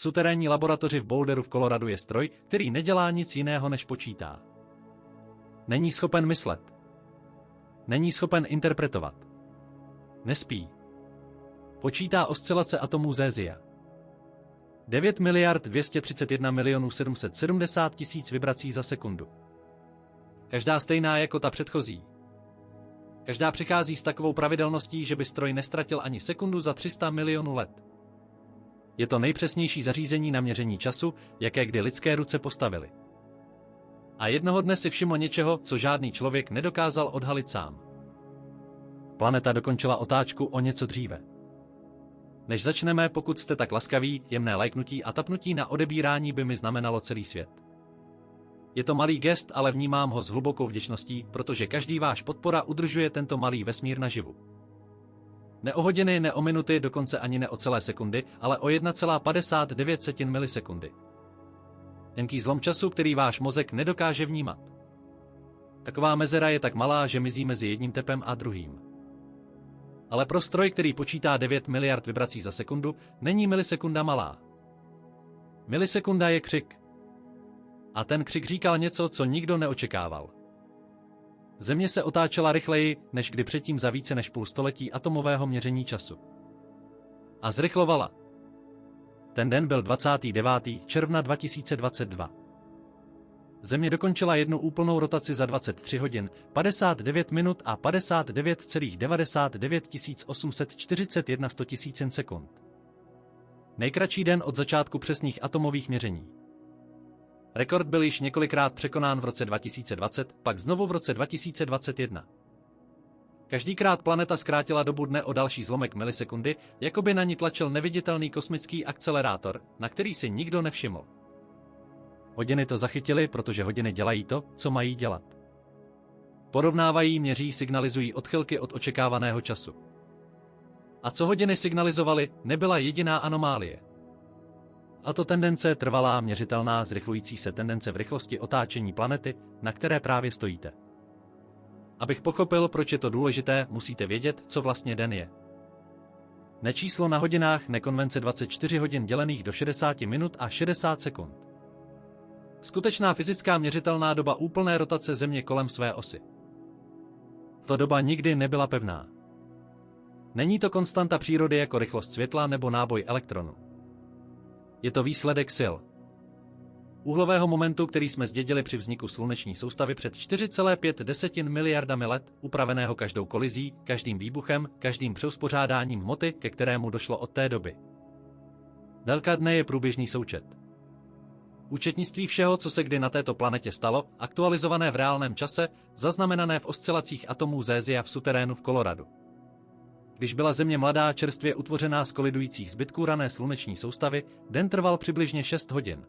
V suterénní laboratoři v Boulderu v Coloradu je stroj, který nedělá nic jiného než počítá. Není schopen myslet. Není schopen interpretovat. Nespí. Počítá oscilace atomů cézia. 9 miliard 231 milionů 770 tisíc vibrací za sekundu. Každá stejná jako ta předchozí. Každá přichází s takovou pravidelností, že by stroj nestratil ani sekundu za 300 milionů let. Je to nejpřesnější zařízení na měření času, jaké kdy lidské ruce postavily. A jednoho dne si všiml něčeho, co žádný člověk nedokázal odhalit sám. Planeta dokončila otáčku o něco dříve. Než začneme, pokud jste tak laskaví, jemné lajknutí a tapnutí na odebírání by mi znamenalo celý svět. Je to malý gest, ale vnímám ho s hlubokou vděčností, protože každý váš podpora udržuje tento malý vesmír naživu. Ne o hodiny, ne o minuty, dokonce ani ne o celé sekundy, ale o 1,59 milisekundy. Tenký zlom času, který váš mozek nedokáže vnímat. Taková mezera je tak malá, že mizí mezi jedním tepem a druhým. Ale pro stroj, který počítá 9 miliard vibrací za sekundu, není milisekunda malá. Milisekunda je křik. A ten křik říkal něco, co nikdo neočekával. Země se otáčela rychleji, než kdy předtím za více než půl století atomového měření času. A zrychlovala. Ten den byl 29. června 2022. Země dokončila jednu úplnou rotaci za 23 hodin, 59 minut a 59,99 841 sekund. Nejkratší den od začátku přesných atomových měření. Rekord byl již několikrát překonán v roce 2020, pak znovu v roce 2021. Každýkrát planeta zkrátila dobu dne o další zlomek milisekundy, jako by na ní tlačil neviditelný kosmický akcelerátor, na který si nikdo nevšiml. Hodiny to zachytily, protože hodiny dělají to, co mají dělat. Porovnávají, měří, signalizují odchylky od očekávaného času. A co hodiny signalizovaly, nebyla jediná anomálie. A to tendence trvalá, měřitelná, zrychlující se tendence v rychlosti otáčení planety, na které právě stojíte. Abych pochopil, proč je to důležité, musíte vědět, co vlastně den je. Ne číslo na hodinách, ne konvence 24 hodin dělených do 60 minut a 60 sekund. Skutečná fyzická měřitelná doba úplné rotace Země kolem své osy. To doba nikdy nebyla pevná. Není to konstanta přírody jako rychlost světla nebo náboj elektronu. Je to výsledek sil. Úhlového momentu, který jsme zdědili při vzniku sluneční soustavy před 4,5 miliardami let, upraveného každou kolizí, každým výbuchem, každým přeuspořádáním hmoty, ke kterému došlo od té doby. Délka dne je průběžný součet. Účetnictví všeho, co se kdy na této planetě stalo, aktualizované v reálném čase, zaznamenané v oscilacích atomů cézia v suterénu v Coloradu. Když byla Země mladá, čerstvě utvořená z kolidujících zbytků rané sluneční soustavy, den trval přibližně 6 hodin.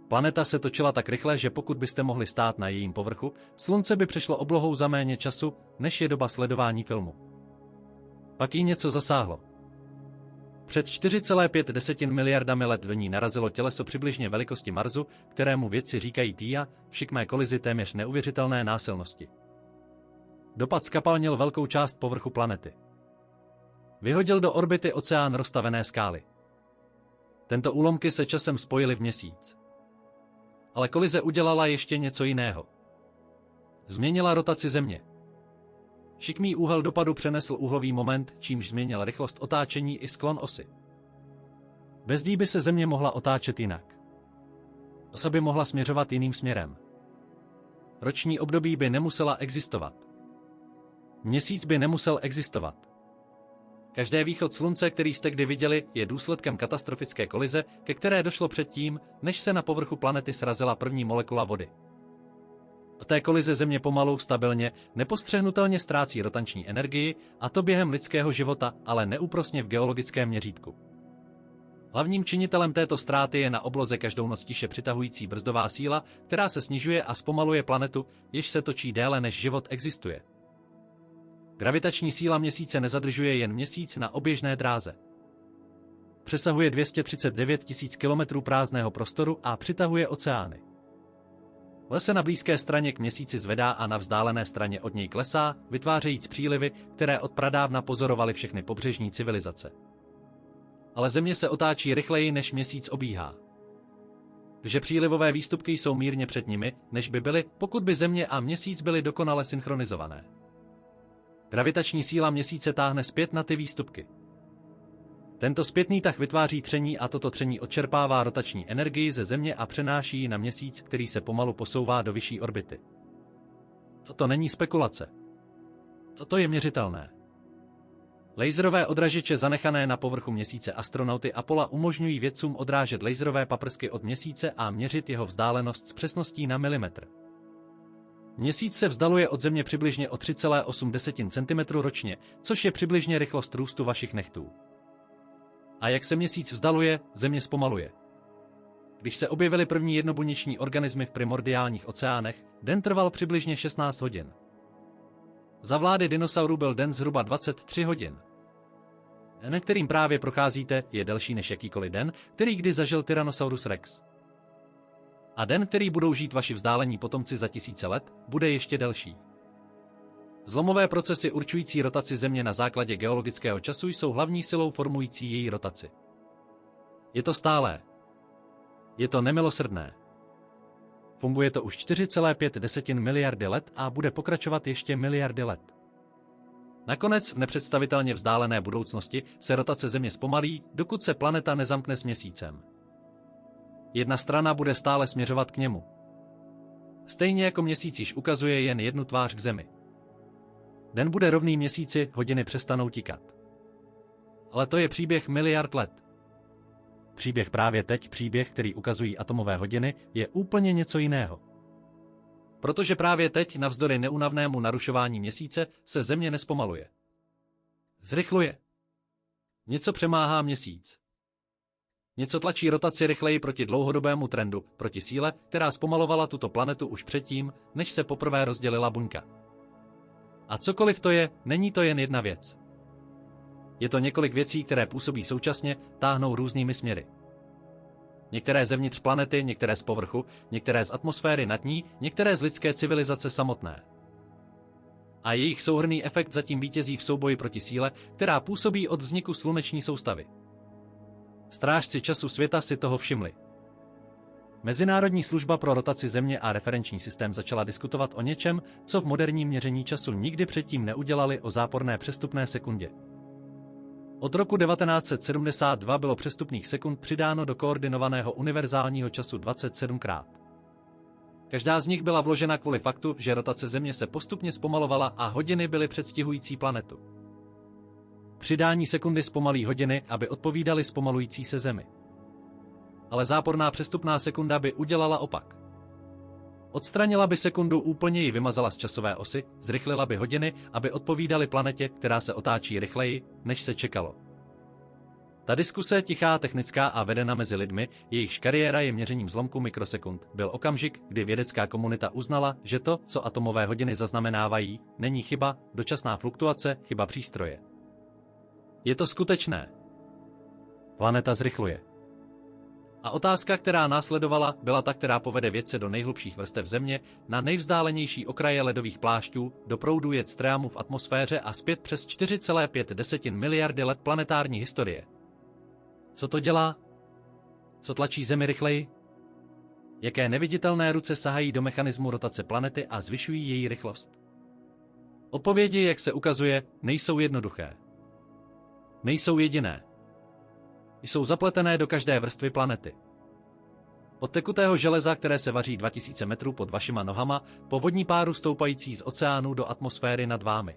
Planeta se točila tak rychle, že pokud byste mohli stát na jejím povrchu, Slunce by přešlo oblohou za méně času, než je doba sledování filmu. Pak jí něco zasáhlo. Před 4,5 miliardami let do ní narazilo těleso přibližně velikosti Marsu, kterému vědci říkají Theia, v šikmé kolizi téměř neuvěřitelné násilnosti. Dopad zkapalnil velkou část povrchu planety. Vyhodil do orbity oceán roztavené skály. Tento úlomky se časem spojily v Měsíc. Ale kolize udělala ještě něco jiného. Změnila rotaci Země. Šikmý úhel dopadu přenesl úhlový moment, čímž změnil rychlost otáčení i sklon osy. Bez ní by se Země mohla otáčet jinak. Osa by mohla směřovat jiným směrem. Roční období by nemusela existovat. Měsíc by nemusel existovat. Každý východ Slunce, který jste kdy viděli, je důsledkem katastrofické kolize, ke které došlo předtím, než se na povrchu planety srazila první molekula vody. V té kolize Země pomalu, stabilně, nepostřehnutelně ztrácí rotační energii, a to během lidského života, ale neúprosně v geologickém měřítku. Hlavním činitelem této ztráty je na obloze každou noc tiše přitahující brzdová síla, která se snižuje a zpomaluje planetu, jež se točí déle než život existuje. Gravitační síla Měsíce nezadržuje jen Měsíc na oběžné dráze. Přesahuje 239 000 km prázdného prostoru a přitahuje oceány. Les se na blízké straně k Měsíci zvedá a na vzdálené straně od něj klesá, vytvářejíc přílivy, které od pradávna pozorovaly všechny pobřežní civilizace. Ale Země se otáčí rychleji, než Měsíc obíhá. Že přílivové výstupky jsou mírně před nimi, než by byly, pokud by Země a Měsíc byly dokonale synchronizované. Gravitační síla Měsíce táhne zpět na ty výstupky. Tento zpětný tah vytváří tření a toto tření odčerpává rotační energii ze Země a přenáší ji na Měsíc, který se pomalu posouvá do vyšší orbity. Toto není spekulace. Toto je měřitelné. Laserové odražiče zanechané na povrchu Měsíce astronauty Apollo umožňují vědcům odrážet laserové paprsky od Měsíce a měřit jeho vzdálenost s přesností na milimetr. Měsíc se vzdaluje od Země přibližně o 3,8 cm ročně, což je přibližně rychlost růstu vašich nechtů. A jak se Měsíc vzdaluje, Země zpomaluje. Když se objevily první jednobuněční organismy v primordiálních oceánech, den trval přibližně 16 hodin. Za vlády dinosaurů byl den zhruba 23 hodin. Den, kterým právě procházíte, je delší než jakýkoliv den, který kdy zažil Tyrannosaurus rex. A den, který budou žít vaši vzdálení potomci za tisíce let, bude ještě delší. Zlomové procesy určující rotaci Země na základě geologického času jsou hlavní silou formující její rotaci. Je to stálé. Je to nemilosrdné. Funguje to už 4,5 miliardy let a bude pokračovat ještě miliardy let. Nakonec v nepředstavitelně vzdálené budoucnosti se rotace Země zpomalí, dokud se planeta nezamkne s Měsícem. Jedna strana bude stále směřovat k němu. Stejně jako Měsíc již ukazuje jen jednu tvář k Zemi. Den bude rovný Měsíci, hodiny přestanou tikat. Ale to je příběh miliard let. Příběh právě teď, příběh, který ukazují atomové hodiny, je úplně něco jiného. Protože právě teď, navzdory neúnavnému narušování Měsíce, se Země nespomaluje. Zrychluje. Něco přemáhá Měsíc. Něco tlačí rotaci rychleji proti dlouhodobému trendu, proti síle, která zpomalovala tuto planetu už předtím, než se poprvé rozdělila buňka. A cokoliv to je, není to jen jedna věc. Je to několik věcí, které působí současně, táhnou různými směry. Některé zevnitř planety, některé z povrchu, některé z atmosféry nad ní, některé z lidské civilizace samotné. A jejich souhrnný efekt zatím vítězí v souboji proti síle, která působí od vzniku sluneční soustavy. Strážci času světa si toho všimli. Mezinárodní služba pro rotaci Země a referenční systém začala diskutovat o něčem, co v moderním měření času nikdy předtím neudělali, o záporné přestupné sekundě. Od roku 1972 bylo přestupných sekund přidáno do koordinovaného univerzálního času 27krát. Každá z nich byla vložena kvůli faktu, že rotace Země se postupně zpomalovala a hodiny byly předstihující planetu. Přidání sekundy zpomalí hodiny, aby odpovídaly zpomalující se Zemi. Ale záporná přestupná sekunda by udělala opak. Odstranila by sekundu, úplně ji vymazala z časové osy, zrychlila by hodiny, aby odpovídaly planetě, která se otáčí rychleji, než se čekalo. Ta diskuse, tichá, technická a vedena mezi lidmi, jejichž kariéra je měřením zlomku mikrosekund, byl okamžik, kdy vědecká komunita uznala, že to, co atomové hodiny zaznamenávají, není chyba, dočasná fluktuace, chyba přístroje. Je to skutečné. Planeta zrychluje. A otázka, která následovala, byla ta, která povede vědce do nejhlubších vrstev Země, na nejvzdálenější okraje ledových plášťů, do proudu jet strému v atmosféře a zpět přes 4,5 miliardy let planetární historie. Co to dělá? Co tlačí Zemi rychleji? Jaké neviditelné ruce sahají do mechanismu rotace planety a zvyšují její rychlost? Odpovědi, jak se ukazuje, nejsou jednoduché. Nejsou jediné. Jsou zapletené do každé vrstvy planety. Od tekutého železa, které se vaří 2000 metrů pod vašima nohama, po vodní páru stoupající z oceánu do atmosféry nad vámi.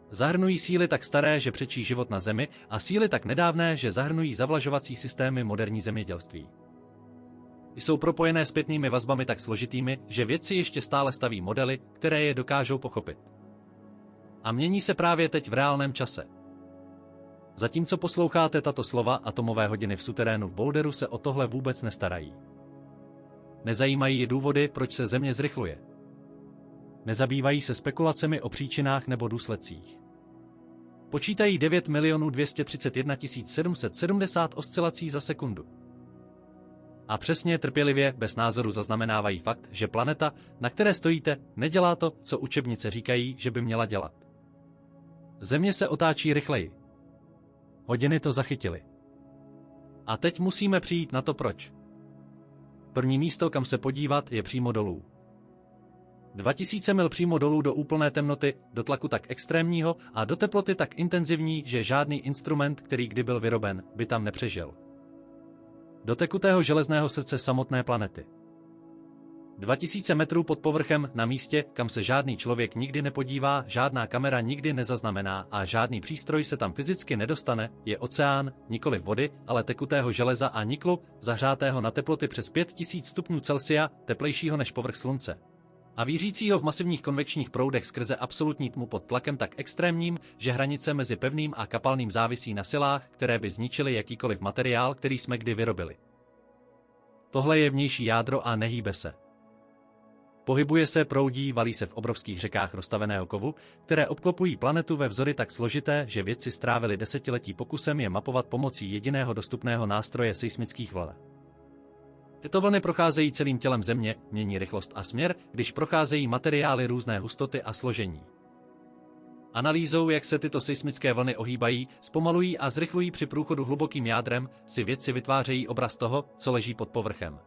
Zahrnují síly tak staré, že přečí život na Zemi, a síly tak nedávné, že zahrnují zavlažovací systémy moderní zemědělství. Jsou propojené zpětnými vazbami tak složitými, že vědci ještě stále staví modely, které je dokážou pochopit. A mění se právě teď v reálném čase. Zatímco posloucháte tato slova, atomové hodiny v suterénu v Boulderu se o tohle vůbec nestarají. Nezajímají je důvody, proč se Země zrychluje. Nezabývají se spekulacemi o příčinách nebo důsledcích. Počítají 9 231 770 oscilací za sekundu. A přesně, trpělivě, bez názoru zaznamenávají fakt, že planeta, na které stojíte, nedělá to, co učebnice říkají, že by měla dělat. Země se otáčí rychleji. Hodiny to zachytily. A teď musíme přijít na to proč. První místo, kam se podívat, je přímo dolů. 2000 mil přímo dolů do úplné temnoty, do tlaku tak extrémního a do teploty tak intenzivní, že žádný instrument, který kdy byl vyroben, by tam nepřežil. Do tekutého železného srdce samotné planety. 2000 metrů pod povrchem, na místě, kam se žádný člověk nikdy nepodívá, žádná kamera nikdy nezaznamená a žádný přístroj se tam fyzicky nedostane, je oceán, nikoli vody, ale tekutého železa a niklu, zahřátého na teploty přes 5000 stupňů Celsia, teplejšího než povrch slunce. A vířícího v masivních konvekčních proudech skrze absolutní tmu pod tlakem tak extrémním, že hranice mezi pevným a kapalným závisí na silách, které by zničily jakýkoliv materiál, který jsme kdy vyrobili. Tohle je vnější jádro a nehýbe se. Pohybuje se, proudí, valí se v obrovských řekách roztaveného kovu, které obklopují planetu ve vzory tak složité, že vědci strávili desetiletí pokusem je mapovat pomocí jediného dostupného nástroje seismických vln. Tyto vlny procházejí celým tělem Země, mění rychlost a směr, když procházejí materiály různé hustoty a složení. Analýzou, jak se tyto seismické vlny ohýbají, zpomalují a zrychlují při průchodu hlubokým jádrem, si vědci vytvářejí obraz toho, co leží pod povrchem.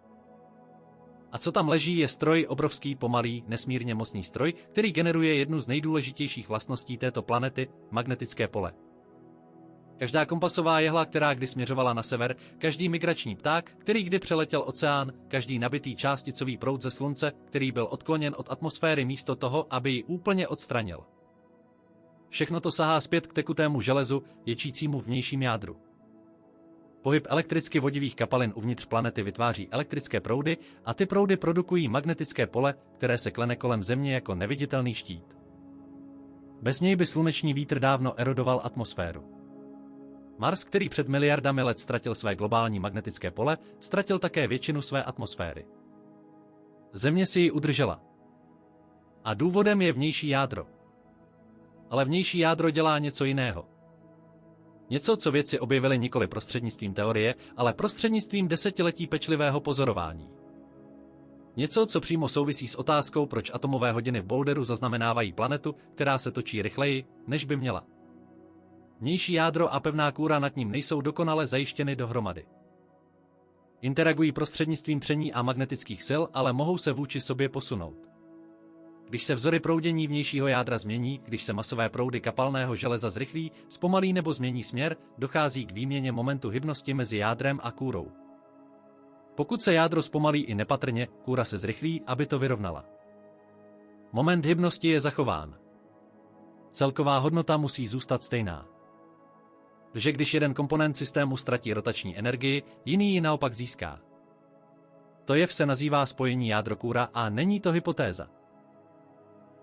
A co tam leží, je stroj, obrovský, pomalý, nesmírně mocný stroj, který generuje jednu z nejdůležitějších vlastností této planety, magnetické pole. Každá kompasová jehla, která kdy směřovala na sever, každý migrační pták, který kdy přeletěl oceán, každý nabitý částicový proud ze slunce, který byl odkloněn od atmosféry místo toho, aby ji úplně odstranil. Všechno to sahá zpět k tekutému železu, ječícímu vnějším jádru. Pohyb elektricky vodivých kapalin uvnitř planety vytváří elektrické proudy a ty proudy produkují magnetické pole, které se klene kolem Země jako neviditelný štít. Bez něj by sluneční vítr dávno erodoval atmosféru. Mars, který před miliardami let ztratil své globální magnetické pole, ztratil také většinu své atmosféry. Země si ji udržela. A důvodem je vnější jádro. Ale vnější jádro dělá něco jiného. Něco, co vědci objevili nikoli prostřednictvím teorie, ale prostřednictvím desetiletí pečlivého pozorování. Něco, co přímo souvisí s otázkou, proč atomové hodiny v Boulderu zaznamenávají planetu, která se točí rychleji, než by měla. Vnější jádro a pevná kůra nad ním nejsou dokonale zajištěny dohromady. Interagují prostřednictvím tření a magnetických sil, ale mohou se vůči sobě posunout. Když se vzory proudění vnějšího jádra změní, když se masové proudy kapalného železa zrychlí, zpomalí nebo změní směr, dochází k výměně momentu hybnosti mezi jádrem a kůrou. Pokud se jádro zpomalí i nepatrně, kůra se zrychlí, aby to vyrovnala. Moment hybnosti je zachován. Celková hodnota musí zůstat stejná. Že když jeden komponent systému ztratí rotační energii, jiný ji naopak získá. To jev se nazývá spojení jádro-kůra a není to hypotéza.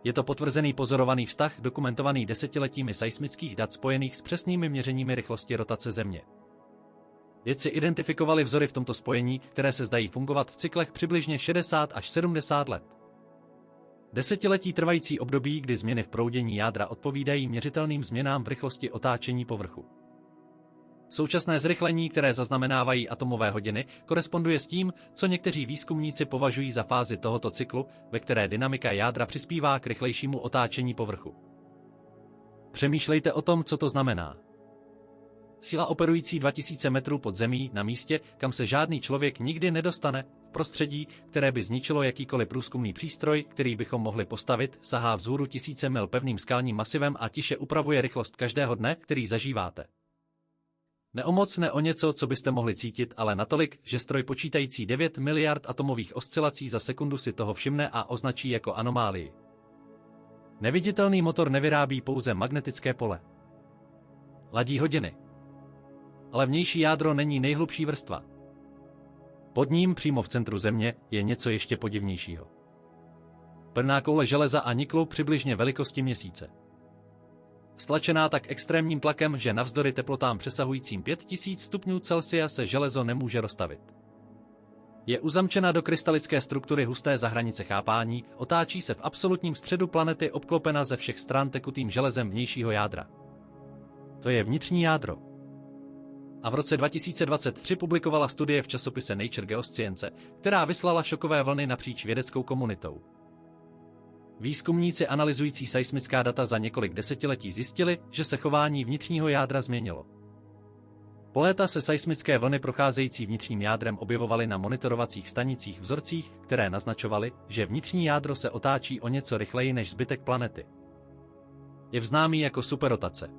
Je to potvrzený pozorovaný vztah, dokumentovaný desetiletími seismických dat spojených s přesnými měřeními rychlosti rotace Země. Vědci identifikovali vzory v tomto spojení, které se zdají fungovat v cyklech přibližně 60 až 70 let. Desetiletí trvající období, kdy změny v proudění jádra odpovídají měřitelným změnám v rychlosti otáčení povrchu. Současné zrychlení, které zaznamenávají atomové hodiny, koresponduje s tím, co někteří výzkumníci považují za fázi tohoto cyklu, ve které dynamika jádra přispívá k rychlejšímu otáčení povrchu. Přemýšlejte o tom, co to znamená. Síla operující 2000 metrů pod zemí, na místě, kam se žádný člověk nikdy nedostane, v prostředí, které by zničilo jakýkoliv průzkumný přístroj, který bychom mohli postavit, sahá vzhůru tisíce mil pevným skalním masivem a tiše upravuje rychlost každého dne, který zažíváte. Ne o moc, ne o něco, co byste mohli cítit, ale natolik, že stroj počítající 9 miliard atomových oscilací za sekundu si toho všimne a označí jako anomálii. Neviditelný motor nevyrábí pouze magnetické pole. Ladí hodiny. Ale vnější jádro není nejhlubší vrstva. Pod ním, přímo v centru Země, je něco ještě podivnějšího. Pevná koule železa a niklu přibližně velikosti Měsíce. Stlačená tak extrémním tlakem, že navzdory teplotám přesahujícím 5000 stupňů Celsia se železo nemůže roztavit. Je uzamčena do krystalické struktury husté za hranice chápání, otáčí se v absolutním středu planety obklopena ze všech stran tekutým železem vnějšího jádra. To je vnitřní jádro. A v roce 2023 publikovala studie v časopise Nature Geoscience, která vyslala šokové vlny napříč vědeckou komunitou. Výzkumníci analyzující seismická data za několik desetiletí zjistili, že se chování vnitřního jádra změnilo. Po léta se seismické vlny procházející vnitřním jádrem objevovaly na monitorovacích stanicích vzorcích, které naznačovaly, že vnitřní jádro se otáčí o něco rychleji než zbytek planety. Je známý jako superrotace.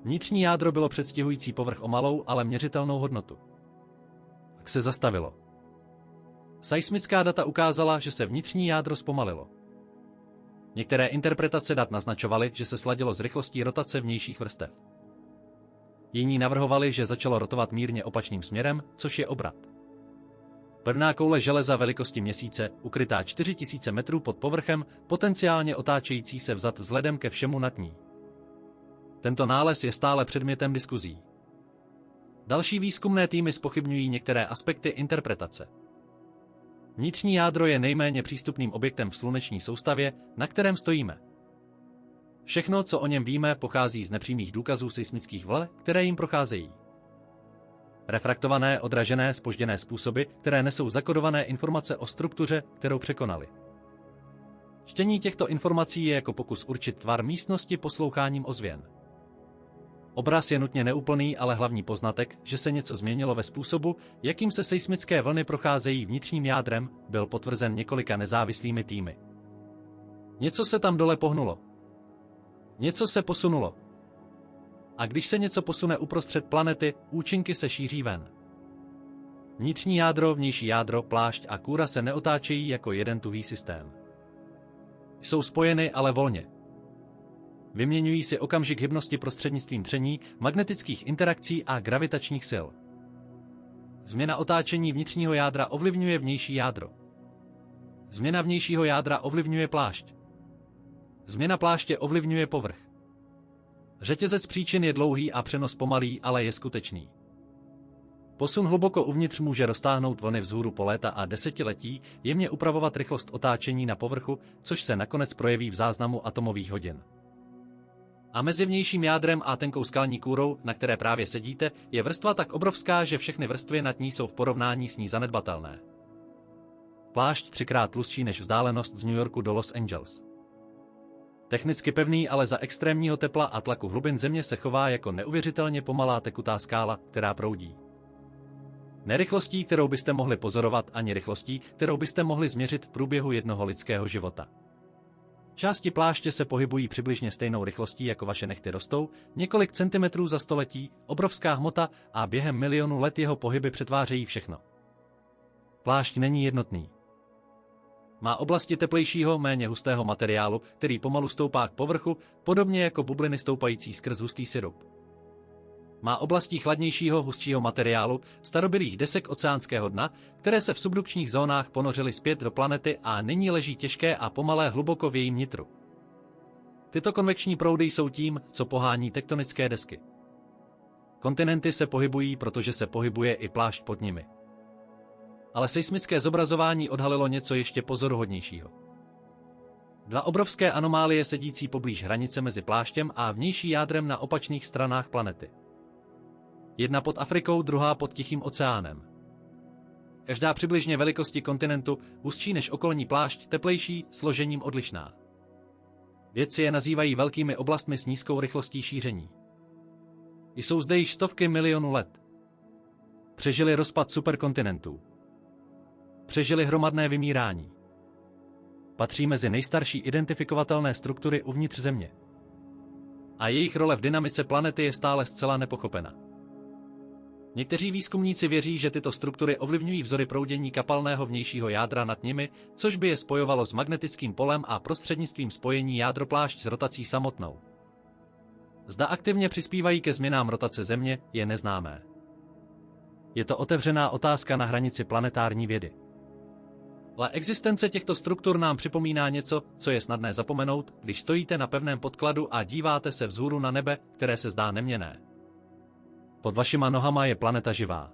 Vnitřní jádro bylo předstihující povrch o malou, ale měřitelnou hodnotu. Tak se zastavilo. Seismická data ukázala, že se vnitřní jádro zpomalilo. Některé interpretace dat naznačovaly, že se sladilo s rychlostí rotace vnějších vrstev. Jiní navrhovali, že začalo rotovat mírně opačným směrem, což je obrat. Pevná koule železa velikosti Měsíce, ukrytá 4000 metrů pod povrchem, potenciálně otáčející se vzad vzhledem ke všemu nad ní. Tento nález je stále předmětem diskuzí. Další výzkumné týmy zpochybňují některé aspekty interpretace. Vnitřní jádro je nejméně přístupným objektem v sluneční soustavě, na kterém stojíme. Všechno, co o něm víme, pochází z nepřímých důkazů seismických vln, které jim procházejí. Refraktované, odražené, zpožděné způsoby, které nesou zakodované informace o struktuře, kterou překonali. Čtení těchto informací je jako pokus určit tvar místnosti posloucháním ozvěn. Obraz je nutně neúplný, ale hlavní poznatek, že se něco změnilo ve způsobu, jakým se seismické vlny procházejí vnitřním jádrem, byl potvrzen několika nezávislými týmy. Něco se tam dole pohnulo. Něco se posunulo. A když se něco posune uprostřed planety, účinky se šíří ven. Vnitřní jádro, vnější jádro, plášť a kůra se neotáčejí jako jeden tuhý systém. Jsou spojeny, ale volně. Vyměňují si okamžik hybnosti prostřednictvím tření, magnetických interakcí a gravitačních sil. Změna otáčení vnitřního jádra ovlivňuje vnější jádro. Změna vnějšího jádra ovlivňuje plášť. Změna pláště ovlivňuje povrch. Řetězec příčin je dlouhý a přenos pomalý, ale je skutečný. Posun hluboko uvnitř může roztáhnout vlny vzhůru po léta a desetiletí, jemně upravovat rychlost otáčení na povrchu, což se nakonec projeví v záznamu atomových hodin. A mezi vnějším jádrem a tenkou skalní kůrou, na které právě sedíte, je vrstva tak obrovská, že všechny vrstvy nad ní jsou v porovnání s ní zanedbatelné. Plášť 3x tlustší než vzdálenost z New Yorku do Los Angeles. Technicky pevný, ale za extrémního tepla a tlaku hlubin země se chová jako neuvěřitelně pomalá tekutá skála, která proudí. Nerychlostí, kterou byste mohli pozorovat, ani rychlostí, kterou byste mohli změřit v průběhu jednoho lidského života. Části pláště se pohybují přibližně stejnou rychlostí, jako vaše nehty rostou, několik centimetrů za století, obrovská hmota a během milionu let jeho pohyby přetvářejí všechno. Plášť není jednotný. Má oblasti teplejšího, méně hustého materiálu, který pomalu stoupá k povrchu, podobně jako bubliny stoupající skrz hustý sirup. Má oblasti chladnějšího, hustšího materiálu, starobylých desek oceánského dna, které se v subdukčních zónách ponořily zpět do planety a nyní leží těžké a pomalé hluboko v jejím nitru. Tyto konvekční proudy jsou tím, co pohání tektonické desky. Kontinenty se pohybují, protože se pohybuje i plášť pod nimi. Ale seismické zobrazování odhalilo něco ještě pozoruhodnějšího. Dva obrovské anomálie sedící poblíž hranice mezi pláštěm a vnější jádrem na opačných stranách planety. Jedna pod Afrikou, druhá pod Tichým oceánem. Každá přibližně velikosti kontinentu, hustší než okolní plášť, teplejší, složením odlišná. Vědci je nazývají velkými oblastmi s nízkou rychlostí šíření. Jsou zde již stovky milionů let. Přežili rozpad superkontinentů. Přežili hromadné vymírání. Patří mezi nejstarší identifikovatelné struktury uvnitř Země. A jejich role v dynamice planety je stále zcela nepochopena. Někteří výzkumníci věří, že tyto struktury ovlivňují vzory proudění kapalného vnějšího jádra nad nimi, což by je spojovalo s magnetickým polem a prostřednictvím spojení jádro-plášť s rotací samotnou. Zda aktivně přispívají ke změnám rotace Země, je neznámé. Je to otevřená otázka na hranici planetární vědy. Ale existence těchto struktur nám připomíná něco, co je snadné zapomenout, když stojíte na pevném podkladu a díváte se vzhůru na nebe, které se zdá neměnné. Pod vašima nohama je planeta živá.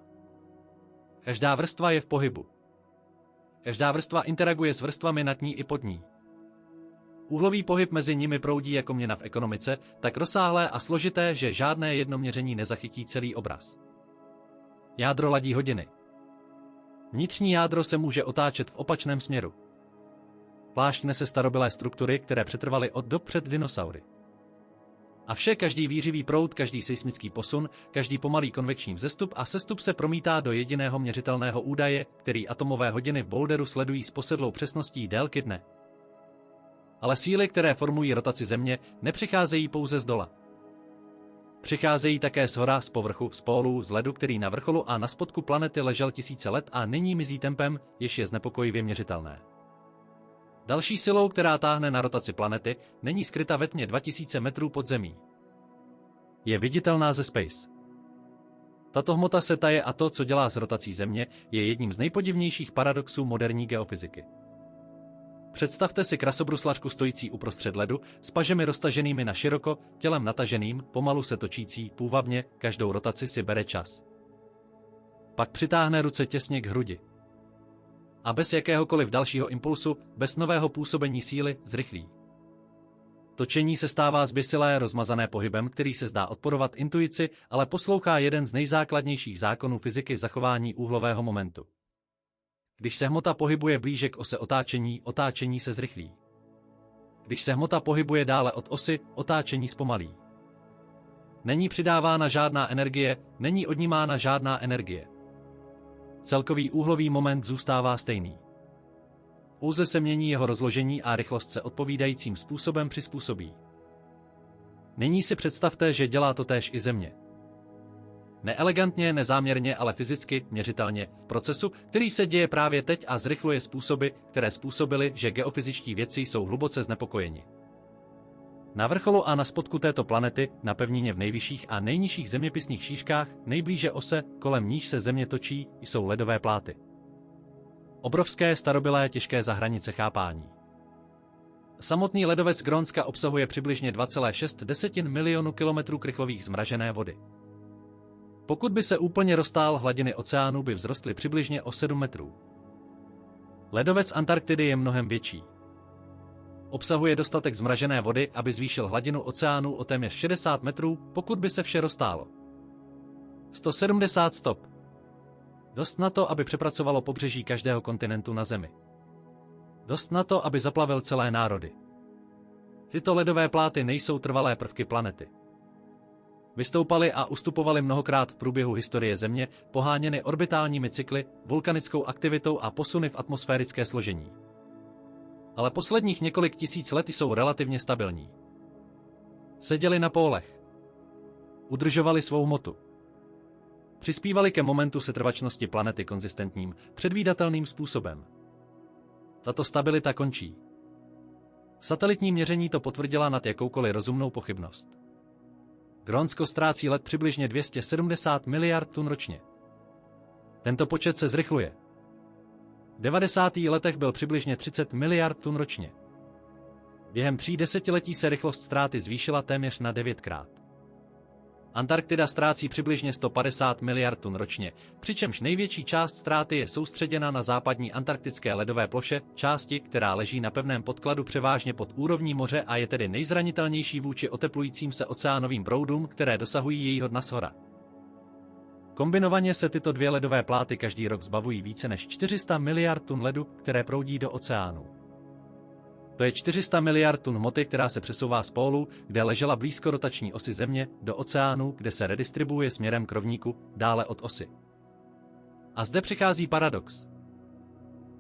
Každá vrstva je v pohybu. Každá vrstva interaguje s vrstvami nad ní i pod ní. Úhlový pohyb mezi nimi proudí jako měna v ekonomice, tak rozsáhlé a složité, že žádné jedno měření nezachytí celý obraz. Jádro ladí hodiny. Vnitřní jádro se může otáčet v opačném směru. Plášť nese starobylé struktury, které přetrvaly od dob před dinosaury. A vše, každý výřivý proud, každý seismický posun, každý pomalý konvekční vzestup a sestup se promítá do jediného měřitelného údaje, který atomové hodiny v Boulderu sledují s posedlou přesností délky dne. Ale síly, které formují rotaci Země, nepřicházejí pouze zdola. Přicházejí také shora, z povrchu, z pólů, z ledu, který na vrcholu a na spodku planety ležel tisíce let a nyní mizí tempem, jež je znepokojivě měřitelné. Další silou, která táhne na rotaci planety, není skryta ve tmě 2000 metrů pod zemí. Je viditelná ze space. Tato hmota se taje a to, co dělá s rotací Země, je jedním z nejpodivnějších paradoxů moderní geofyziky. Představte si krasobruslařku stojící uprostřed ledu, s pažemi roztaženými na široko, tělem nataženým, pomalu se točící, půvabně, každou rotaci si bere čas. Pak přitáhne ruce těsně k hrudi. A bez jakéhokoliv dalšího impulsu, bez nového působení síly, zrychlí. Točení se stává zběsilé, rozmazané pohybem, který se zdá odporovat intuici, ale poslouchá jeden z nejzákladnějších zákonů fyziky zachování úhlového momentu. Když se hmota pohybuje blíže k ose otáčení, otáčení se zrychlí. Když se hmota pohybuje dále od osy, otáčení zpomalí. Není přidávána žádná energie, není odnímána žádná energie. Celkový úhlový moment zůstává stejný. Pouze se mění jeho rozložení a rychlost se odpovídajícím způsobem přizpůsobí. Nyní si představte, že dělá to též i Země. Neelegantně, nezáměrně, ale fyzicky, měřitelně, v procesu, který se děje právě teď a zrychluje způsoby, které způsobily, že geofyzičtí vědci jsou hluboce znepokojeni. Na vrcholu a na spodku této planety, na pevnině v nejvyšších a nejnižších zeměpisných šířkách, nejblíže ose, kolem níž se Země točí, jsou ledové pláty. Obrovské, starobylé, těžké za hranice chápání. Samotný ledovec Grónska obsahuje přibližně 2,6 milionu kilometrů krychlových zmražené vody. Pokud by se úplně roztál, hladiny oceánu by vzrostly přibližně o 7 metrů. Ledovec Antarktidy je mnohem větší. Obsahuje dostatek zmražené vody, aby zvýšil hladinu oceánu o téměř 60 metrů, pokud by se vše roztálo. 170 stop. Dost na to, aby přepracovalo pobřeží každého kontinentu na Zemi. Dost na to, aby zaplavil celé národy. Tyto ledové pláty nejsou trvalé prvky planety. Vystoupaly a ustupovaly mnohokrát v průběhu historie Země, poháněny orbitálními cykly, vulkanickou aktivitou a posuny v atmosférické složení. Ale posledních několik tisíc let jsou relativně stabilní. Seděli na pólech. Udržovali svou hmotu. Přispívali ke momentu setrvačnosti planety konzistentním, předvídatelným způsobem. Tato stabilita končí. Satelitní měření to potvrdila nad jakoukoliv rozumnou pochybnost. Grónsko ztrácí led přibližně 270 miliard tun ročně. Tento počet se zrychluje. V 90. letech byl přibližně 30 miliard tun ročně. Během 3 desetiletí se rychlost ztráty zvýšila téměř na 9krát. Antarktida ztrácí přibližně 150 miliard tun ročně, přičemž největší část ztráty je soustředěna na západní antarktické ledové ploše, části, která leží na pevném podkladu převážně pod úrovní moře a je tedy nejzranitelnější vůči oteplujícím se oceánovým proudům, které dosahují jejího dna shora. Kombinovaně se tyto dvě ledové pláty každý rok zbavují více než 400 miliard tun ledu, které proudí do oceánu. To je 400 miliard tun hmoty, která se přesouvá z pólu, kde ležela blízko rotační osy Země, do oceánu, kde se redistribuuje směrem k rovníku, dále od osy. A zde přichází paradox.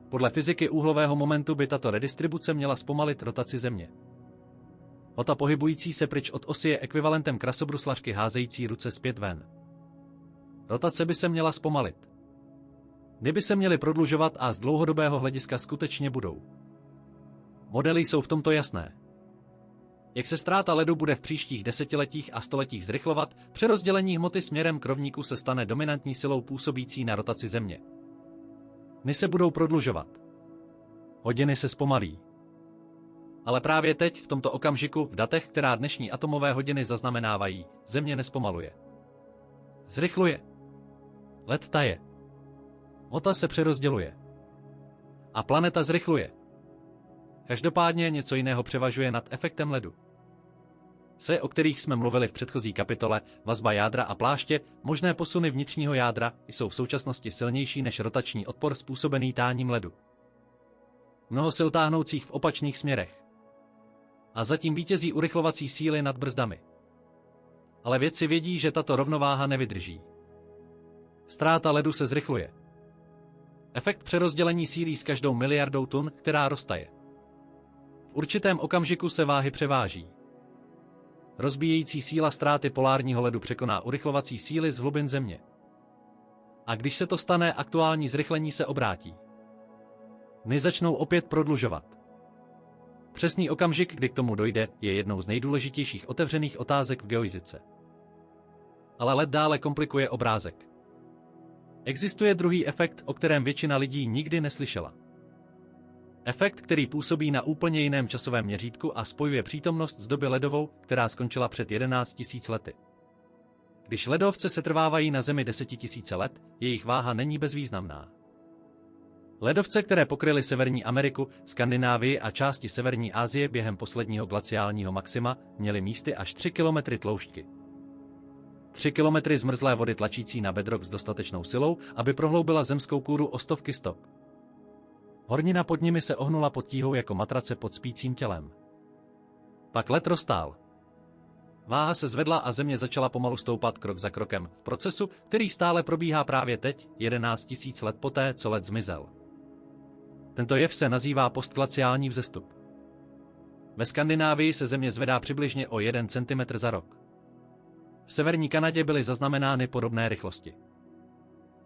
Podle fyziky úhlového momentu by tato redistribuce měla zpomalit rotaci Země. Hmota pohybující se pryč od osy je ekvivalentem krasobruslařky házející ruce zpět ven. Rotace by se měla zpomalit. Dny by se měly prodlužovat a z dlouhodobého hlediska skutečně budou. Modely jsou v tomto jasné. Jak se ztráta ledu bude v příštích desetiletích a stoletích zrychlovat, přerozdělení hmoty směrem k rovníku se stane dominantní silou působící na rotaci Země. Dny se budou prodlužovat. Hodiny se zpomalí. Ale právě teď, v tomto okamžiku, v datech, která dnešní atomové hodiny zaznamenávají, Země nespomaluje. Zrychluje. Led taje. Hmota se přerozděluje. A planeta zrychluje. Každopádně něco jiného převažuje nad efektem ledu. Se, o kterých jsme mluvili v předchozí kapitole, vazba jádra a pláště, možné posuny vnitřního jádra, jsou v současnosti silnější než rotační odpor způsobený táním ledu. Mnoho sil táhnoucích v opačných směrech. A zatím vítězí urychlovací síly nad brzdami. Ale vědci vědí, že tato rovnováha nevydrží. Ztráta ledu se zrychluje. Efekt přerozdělení sílí s každou miliardou tun, která roztaje. V určitém okamžiku se váhy převáží. Rozbíjející síla ztráty polárního ledu překoná urychlovací síly z hlubin Země. A když se to stane, aktuální zrychlení se obrátí. Dny začnou opět prodlužovat. Přesný okamžik, kdy k tomu dojde, je jednou z nejdůležitějších otevřených otázek v geofyzice. Ale led dále komplikuje obrázek. Existuje druhý efekt, o kterém většina lidí nikdy neslyšela. Efekt, který působí na úplně jiném časovém měřítku a spojuje přítomnost z doby ledovou, která skončila před 11 000 lety. Když ledovce setrvávají na Zemi 10 000 let, jejich váha není bezvýznamná. Ledovce, které pokryly Severní Ameriku, Skandinávii a části Severní Asie během posledního glaciálního maxima, měly místy až 3 kilometry tloušťky. 3 kilometry zmrzlé vody tlačící na bedrock s dostatečnou silou, aby prohloubila zemskou kůru o stovky stop. Hornina pod nimi se ohnula pod tíhou jako matrace pod spícím tělem. Pak led roztál. Váha se zvedla a Země začala pomalu stoupat krok za krokem v procesu, který stále probíhá právě teď, 11 000 let poté, co led zmizel. Tento jev se nazývá postglaciální vzestup. Ve Skandinávii se Země zvedá přibližně o 1 cm za rok. V severní Kanadě byly zaznamenány podobné rychlosti.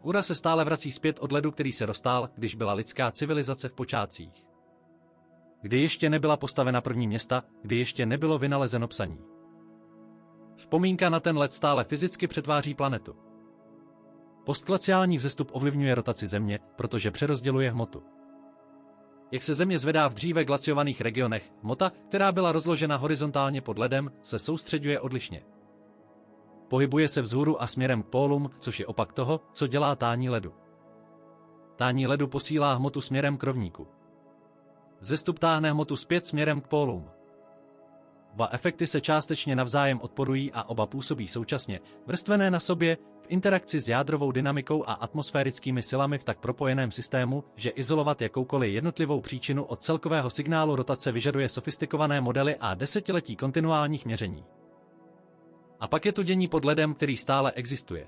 Kůra se stále vrací zpět od ledu, který se roztál, když byla lidská civilizace v počátcích. Kdy ještě nebyla postavena první města, kdy ještě nebylo vynalezeno psaní. Vzpomínka na ten led stále fyzicky přetváří planetu. Postglaciální vzestup ovlivňuje rotaci Země, protože přerozděluje hmotu. Jak se Země zvedá v dříve glaciovaných regionech, hmota, která byla rozložena horizontálně pod ledem, se soustřeďuje odlišně. Pohybuje se vzhůru a směrem k pólům, což je opak toho, co dělá tání ledu. Tání ledu posílá hmotu směrem k rovníku. Vzestup táhne hmotu zpět směrem k pólům. Oba efekty se částečně navzájem odporují a oba působí současně, vrstvené na sobě, v interakci s jádrovou dynamikou a atmosférickými silami v tak propojeném systému, že izolovat jakoukoliv jednotlivou příčinu od celkového signálu rotace vyžaduje sofistikované modely a desetiletí kontinuálních měření. A pak je tu dění pod ledem, který stále existuje.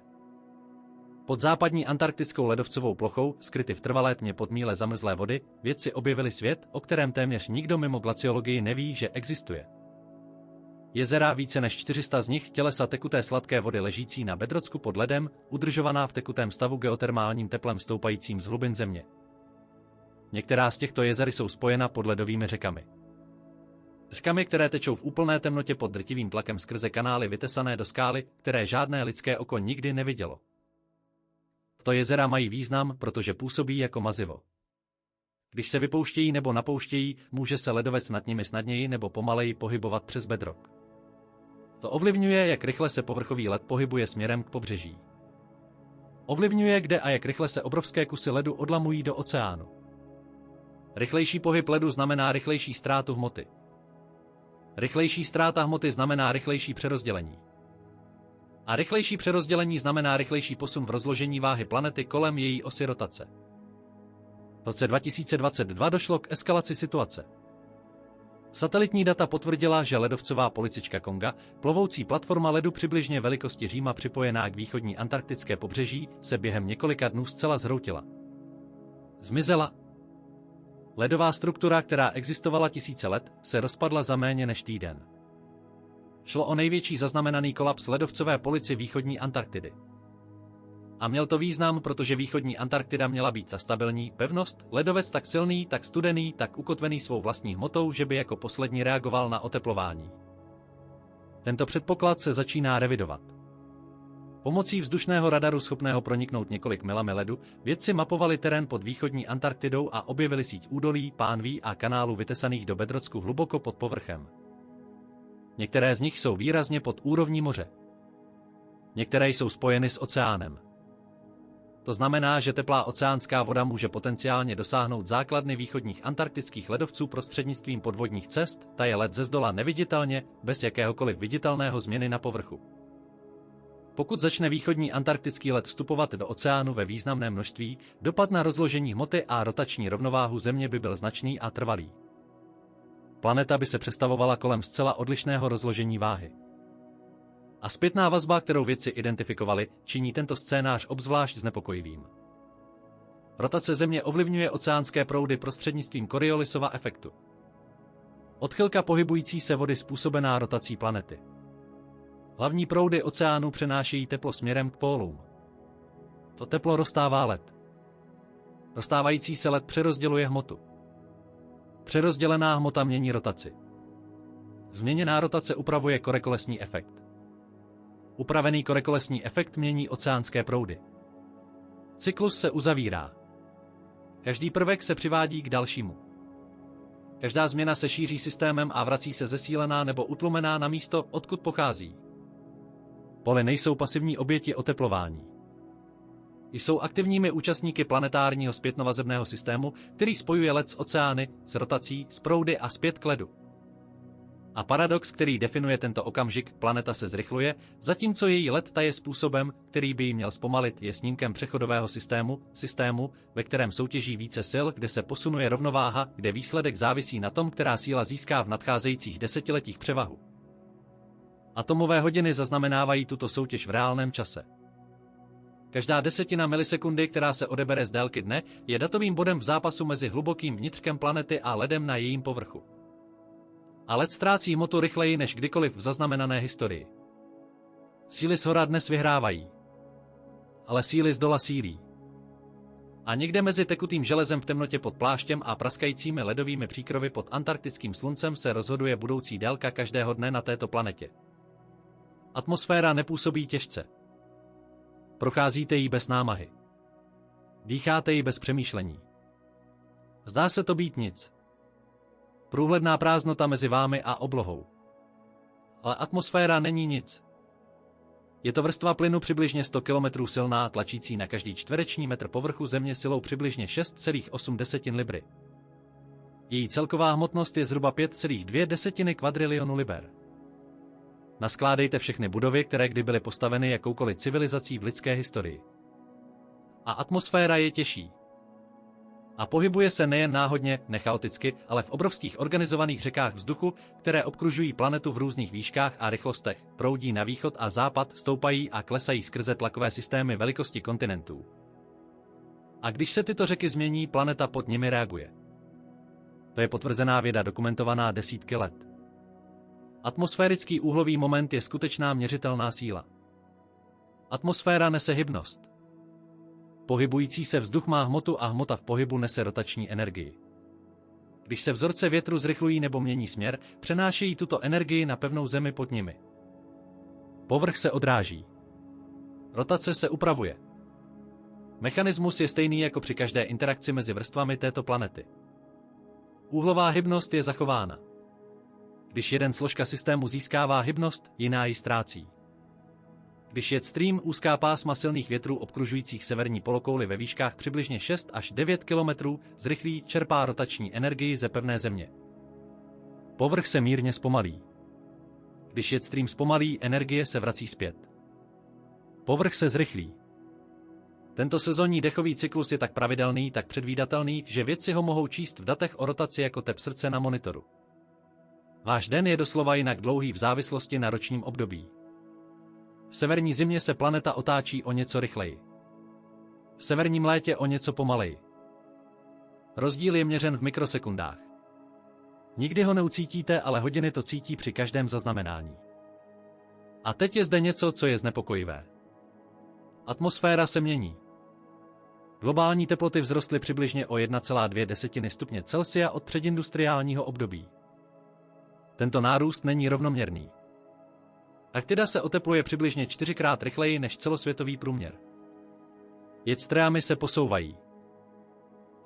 Pod západní antarktickou ledovcovou plochou, skryty v trvalé tmě pod míle zamrzlé vody, vědci objevili svět, o kterém téměř nikdo mimo glaciologii neví, že existuje. Jezera, více než 400 z nich, tělesa tekuté sladké vody ležící na bedrocku pod ledem, udržovaná v tekutém stavu geotermálním teplem stoupajícím z hlubin Země. Některá z těchto jezer jsou spojena pod ledovými řekami. Řekami, které tečou v úplné temnotě pod drtivým tlakem skrze kanály vytesané do skály, které žádné lidské oko nikdy nevidělo. To jezera mají význam, protože působí jako mazivo. Když se vypouštějí nebo napouštějí, může se ledovec nad nimi snadněji nebo pomaleji pohybovat přes bedrock. To ovlivňuje, jak rychle se povrchový led pohybuje směrem k pobřeží. Ovlivňuje, kde a jak rychle se obrovské kusy ledu odlamují do oceánu. Rychlejší pohyb ledu znamená rychlejší ztrátu hmoty. Rychlejší ztráta hmoty znamená rychlejší přerozdělení. A rychlejší přerozdělení znamená rychlejší posun v rozložení váhy planety kolem její osy rotace. V roce 2022 došlo k eskalaci situace. Satelitní data potvrdila, že ledovcová policička Konga, plovoucí platforma ledu přibližně velikosti Říma připojená k východní antarktické pobřeží, se během několika dnů zcela zhroutila. Zmizela. Ledová struktura, která existovala tisíce let, se rozpadla za méně než týden. Šlo o největší zaznamenaný kolaps ledovcové polici východní Antarktidy. A měl to význam, protože východní Antarktida měla být ta stabilní pevnost, ledovec tak silný, tak studený, tak ukotvený svou vlastní hmotou, že by jako poslední reagoval na oteplování. Tento předpoklad se začíná revidovat. Pomocí vzdušného radaru schopného proniknout několik milami ledu, vědci mapovali terén pod východní Antarktidou a objevili síť údolí, pánví a kanálů vytesaných do bedrocku hluboko pod povrchem. Některé z nich jsou výrazně pod úrovní moře. Některé jsou spojeny s oceánem. To znamená, že teplá oceánská voda může potenciálně dosáhnout základny východních antarktických ledovců prostřednictvím podvodních cest, taje led zezdola neviditelně, bez jakéhokoliv viditelného změny na povrchu. Pokud začne východní antarktický led vstupovat do oceánu ve významném množství, dopad na rozložení hmoty a rotační rovnováhu Země by byl značný a trvalý. Planeta by se přestavovala kolem zcela odlišného rozložení váhy. A zpětná vazba, kterou vědci identifikovali, činí tento scénář obzvlášť znepokojivým. Rotace Země ovlivňuje oceánské proudy prostřednictvím Coriolisova efektu. Odchylka pohybující se vody způsobená rotací planety. Hlavní proudy oceánu přenášejí teplo směrem k pólům. To teplo roztává led. Roztávající se led přerozděluje hmotu. Přerozdělená hmota mění rotaci. Změněná rotace upravuje korekolesní efekt. Upravený korekolesní efekt mění oceánské proudy. Cyklus se uzavírá. Každý prvek se přivádí k dalšímu. Každá změna se šíří systémem a vrací se zesílená nebo utlumená na místo, odkud pochází. Poly nejsou pasivní oběti oteplování. Jsou aktivními účastníky planetárního zpětnovazebného systému, který spojuje led s oceány, s rotací, s proudy a zpět k ledu. A paradox, který definuje tento okamžik, planeta se zrychluje, zatímco její let taje způsobem, který by ji měl zpomalit, je snímkem přechodového systému, ve kterém soutěží více sil, kde se posunuje rovnováha, kde výsledek závisí na tom, která síla získá v nadcházejících desetiletích převahu. Atomové hodiny zaznamenávají tuto soutěž v reálném čase. Každá desetina milisekundy, která se odebere z délky dne, je datovým bodem v zápasu mezi hlubokým vnitřkem planety a ledem na jejím povrchu. A led ztrácí hmotu rychleji než kdykoliv v zaznamenané historii. Síly shora dnes vyhrávají. Ale síly zdola sílí. A někde mezi tekutým železem v temnotě pod pláštěm a praskajícími ledovými příkrovy pod antarktickým sluncem se rozhoduje budoucí délka každého dne na této planetě. Atmosféra nepůsobí těžce. Procházíte ji bez námahy. Dýcháte ji bez přemýšlení. Zdá se to být nic. Průhledná prázdnota mezi vámi a oblohou. Ale atmosféra není nic. Je to vrstva plynu přibližně 100 km silná, tlačící na každý čtvereční metr povrchu Země silou přibližně 6,8 libry. Její celková hmotnost je zhruba 5,2 kvadrilionu liber. Naskládejte všechny budovy, které kdy byly postaveny jakoukoliv civilizací v lidské historii. A atmosféra je těžší. A pohybuje se nejen náhodně, nechaoticky, ale v obrovských organizovaných řekách vzduchu, které obkružují planetu v různých výškách a rychlostech, proudí na východ a západ, stoupají a klesají skrze tlakové systémy velikosti kontinentů. A když se tyto řeky změní, planeta pod nimi reaguje. To je potvrzená věda dokumentovaná desítky let. Atmosférický úhlový moment je skutečná měřitelná síla. Atmosféra nese hybnost. Pohybující se vzduch má hmotu a hmota v pohybu nese rotační energii. Když se vzorce větru zrychlují nebo mění směr, přenášejí tuto energii na pevnou zemi pod nimi. Povrch se odráží. Rotace se upravuje. Mechanismus je stejný jako při každé interakci mezi vrstvami této planety. Úhlová hybnost je zachována. Když jeden složka systému získává hybnost, jiná ji ztrácí. Když jet stream, úzká pásma silných větrů obkružujících severní polokouli ve výškách přibližně 6 až 9 km zrychlí, čerpá rotační energii ze pevné země. Povrch se mírně zpomalí. Když jet stream zpomalí, energie se vrací zpět. Povrch se zrychlí. Tento sezónní dechový cyklus je tak pravidelný, tak předvídatelný, že vědci ho mohou číst v datech o rotaci jako tep srdce na monitoru. Váš den je doslova jinak dlouhý v závislosti na ročním období. V severní zimě se planeta otáčí o něco rychleji. V severním létě o něco pomaleji. Rozdíl je měřen v mikrosekundách. Nikdy ho neucítíte, ale hodiny to cítí při každém zaznamenání. A teď je zde něco, co je znepokojivé. Atmosféra se mění. Globální teploty vzrostly přibližně o 1,2 stupně Celsia od předindustriálního období. Tento nárůst není rovnoměrný. Arktida se otepluje přibližně 4krát rychleji než celosvětový průměr. Jedstreamy se posouvají.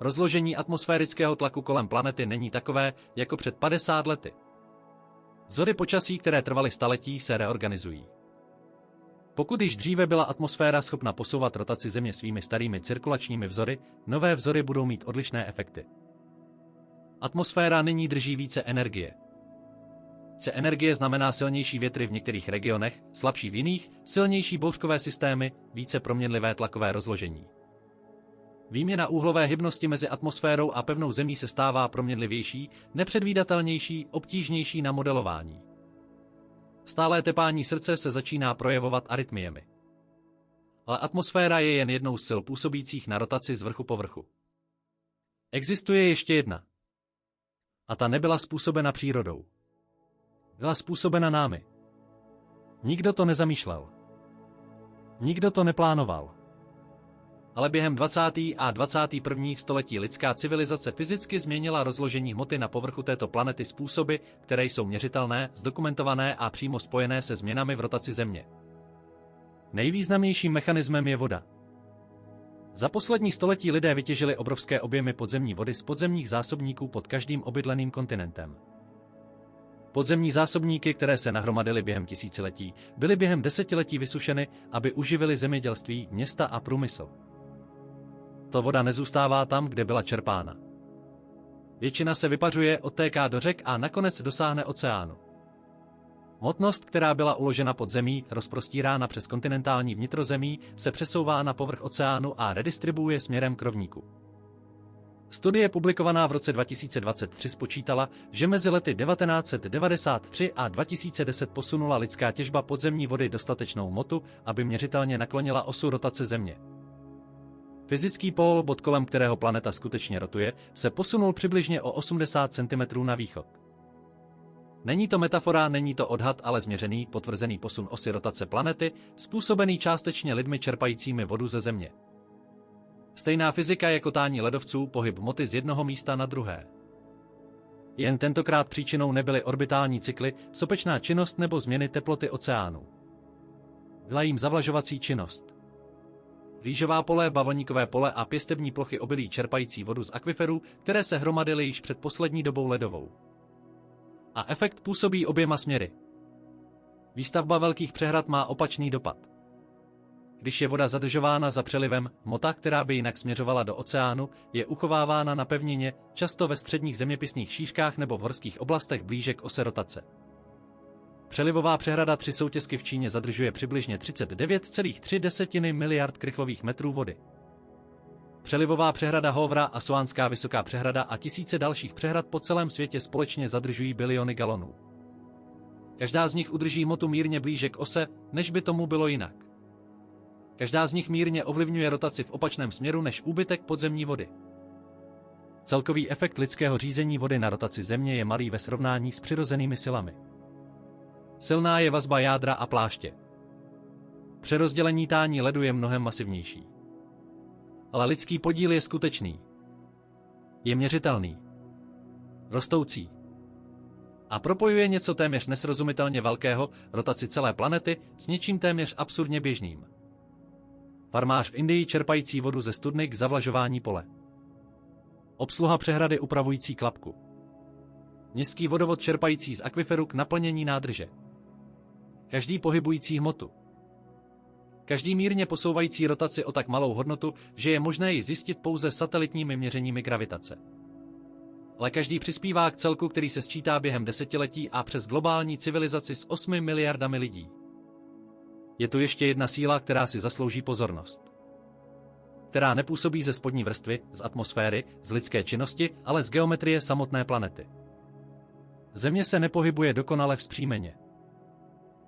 Rozložení atmosférického tlaku kolem planety není takové, jako před 50 lety. Vzory počasí, které trvaly staletí, se reorganizují. Pokud již dříve byla atmosféra schopna posouvat rotaci Země svými starými cirkulačními vzory, nové vzory budou mít odlišné efekty. Atmosféra nyní drží více energie. Více energie znamená silnější větry v některých regionech, slabší v jiných, silnější bouřkové systémy, více proměnlivé tlakové rozložení. Výměna úhlové hybnosti mezi atmosférou a pevnou zemí se stává proměnlivější, nepředvídatelnější, obtížnější na modelování. Stálé tepání srdce se začíná projevovat arytmiemi. Ale atmosféra je jen jednou z sil působících na rotaci z vrchu po vrchu. Existuje ještě jedna. A ta nebyla způsobena přírodou. Byla způsobena námi. Nikdo to nezamýšlel. Nikdo to neplánoval. Ale během 20. a 21. století lidská civilizace fyzicky změnila rozložení hmoty na povrchu této planety způsoby, které jsou měřitelné, zdokumentované a přímo spojené se změnami v rotaci Země. Nejvýznamnějším mechanismem je voda. Za poslední století lidé vytěžili obrovské objemy podzemní vody z podzemních zásobníků pod každým obydleným kontinentem. Podzemní zásobníky, které se nahromadily během tisíciletí, byly během desetiletí vysušeny, aby uživily zemědělství, města a průmysl. To voda nezůstává tam, kde byla čerpána. Většina se vypařuje, odtéká do řek a nakonec dosáhne oceánu. Hmotnost, která byla uložena pod zemí, rozprostírána přes kontinentální vnitrozemí, se přesouvá na povrch oceánu a redistribuuje směrem k rovníku. Studie publikovaná v roce 2023 spočítala, že mezi lety 1993 a 2010 posunula lidská těžba podzemní vody dostatečnou hmotu, aby měřitelně naklonila osu rotace Země. Fyzický pól, bod kolem kterého planeta skutečně rotuje, se posunul přibližně o 80 cm na východ. Není to metafora, není to odhad, ale změřený, potvrzený posun osy rotace planety, způsobený částečně lidmi čerpajícími vodu ze Země. Stejná fyzika jako tání ledovců, pohyb hmoty z jednoho místa na druhé. Jen tentokrát příčinou nebyly orbitální cykly, sopečná činnost nebo změny teploty oceánu. Byla jim zavlažovací činnost. Rýžová pole, bavlníkové pole a pěstební plochy obilí čerpající vodu z akviferů, které se hromadily již před poslední dobou ledovou. A efekt působí oběma směry. Výstavba velkých přehrad má opačný dopad. Když je voda zadržována za přelivem, hmota, která by jinak směřovala do oceánu, je uchovávána na pevnině, často ve středních zeměpisných šířkách nebo v horských oblastech blíže k ose rotace. Přelivová přehrada 3 Soutěsky v Číně zadržuje přibližně 39,3 miliard krychlových metrů vody. Přelivová přehrada Houvra, Asuánská vysoká přehrada a tisíce dalších přehrad po celém světě společně zadržují biliony galonů. Každá z nich udrží hmotu mírně blíže k ose, než by tomu bylo jinak. Každá z nich mírně ovlivňuje rotaci v opačném směru než úbytek podzemní vody. Celkový efekt lidského řízení vody na rotaci Země je malý ve srovnání s přirozenými silami. Silná je vazba jádra a pláště. Přerozdělení tání ledu je mnohem masivnější. Ale lidský podíl je skutečný. Je měřitelný. Rostoucí. A propojuje něco téměř nesrozumitelně velkého, rotaci celé planety, s něčím téměř absurdně běžným. Farmář v Indii čerpající vodu ze studny k zavlažování pole. Obsluha přehrady upravující klapku. Městský vodovod čerpající z akviferu k naplnění nádrže. Každý pohybující hmotu. Každý mírně posouvající rotaci o tak malou hodnotu, že je možné ji zjistit pouze satelitními měřeními gravitace. Ale každý přispívá k celku, který se sčítá během desetiletí a přes globální civilizaci s 8 miliardami lidí. Je tu ještě jedna síla, která si zaslouží pozornost. Která nepůsobí ze spodní vrstvy, z atmosféry, z lidské činnosti, ale z geometrie samotné planety. Země se nepohybuje dokonale vzpřímeně.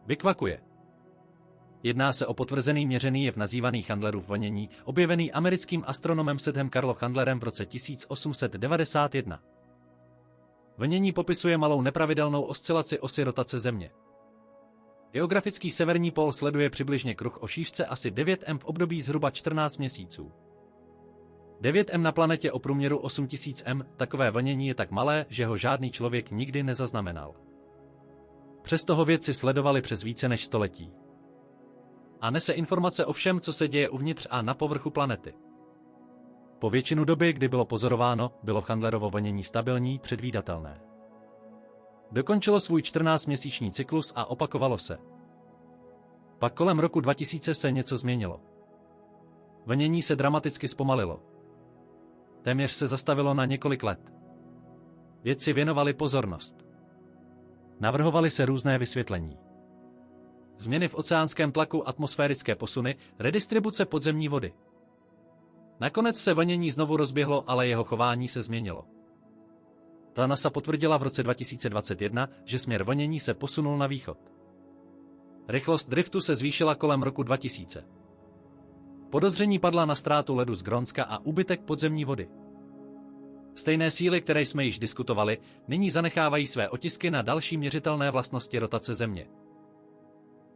Vykvakuje. Jedná se o potvrzený měřený jev nazývaný Chandlerův vlnění, objevený americkým astronomem Sethom Carlo Chandlerem v roce 1891. Vlnění popisuje malou nepravidelnou oscilaci osy rotace Země. Geografický severní pól sleduje přibližně kruh o šířce asi 9m v období zhruba 14 měsíců. 9m na planetě o průměru 8000 m, takové vlnění je tak malé, že ho žádný člověk nikdy nezaznamenal. Přesto ho vědci sledovali přes více než století. A nese informace o všem, co se děje uvnitř a na povrchu planety. Po většinu doby, kdy bylo pozorováno, bylo Chandlerovo vlnění stabilní, předvídatelné. Dokončilo svůj 14měsíční cyklus a opakovalo se. Pak kolem roku 2000 se něco změnilo. Vlnění se dramaticky zpomalilo. Téměř se zastavilo na několik let. Vědci věnovali pozornost. Navrhovaly se různé vysvětlení. Změny v oceánském tlaku, atmosférické posuny, redistribuce podzemní vody. Nakonec se vlnění znovu rozběhlo, ale jeho chování se změnilo. NASA potvrdila v roce 2021, že směr vlnění se posunul na východ. Rychlost driftu se zvýšila kolem roku 2000. Podezření padla na ztrátu ledu z Grónska a úbytek podzemní vody. Stejné síly, které jsme již diskutovali, nyní zanechávají své otisky na další měřitelné vlastnosti rotace Země.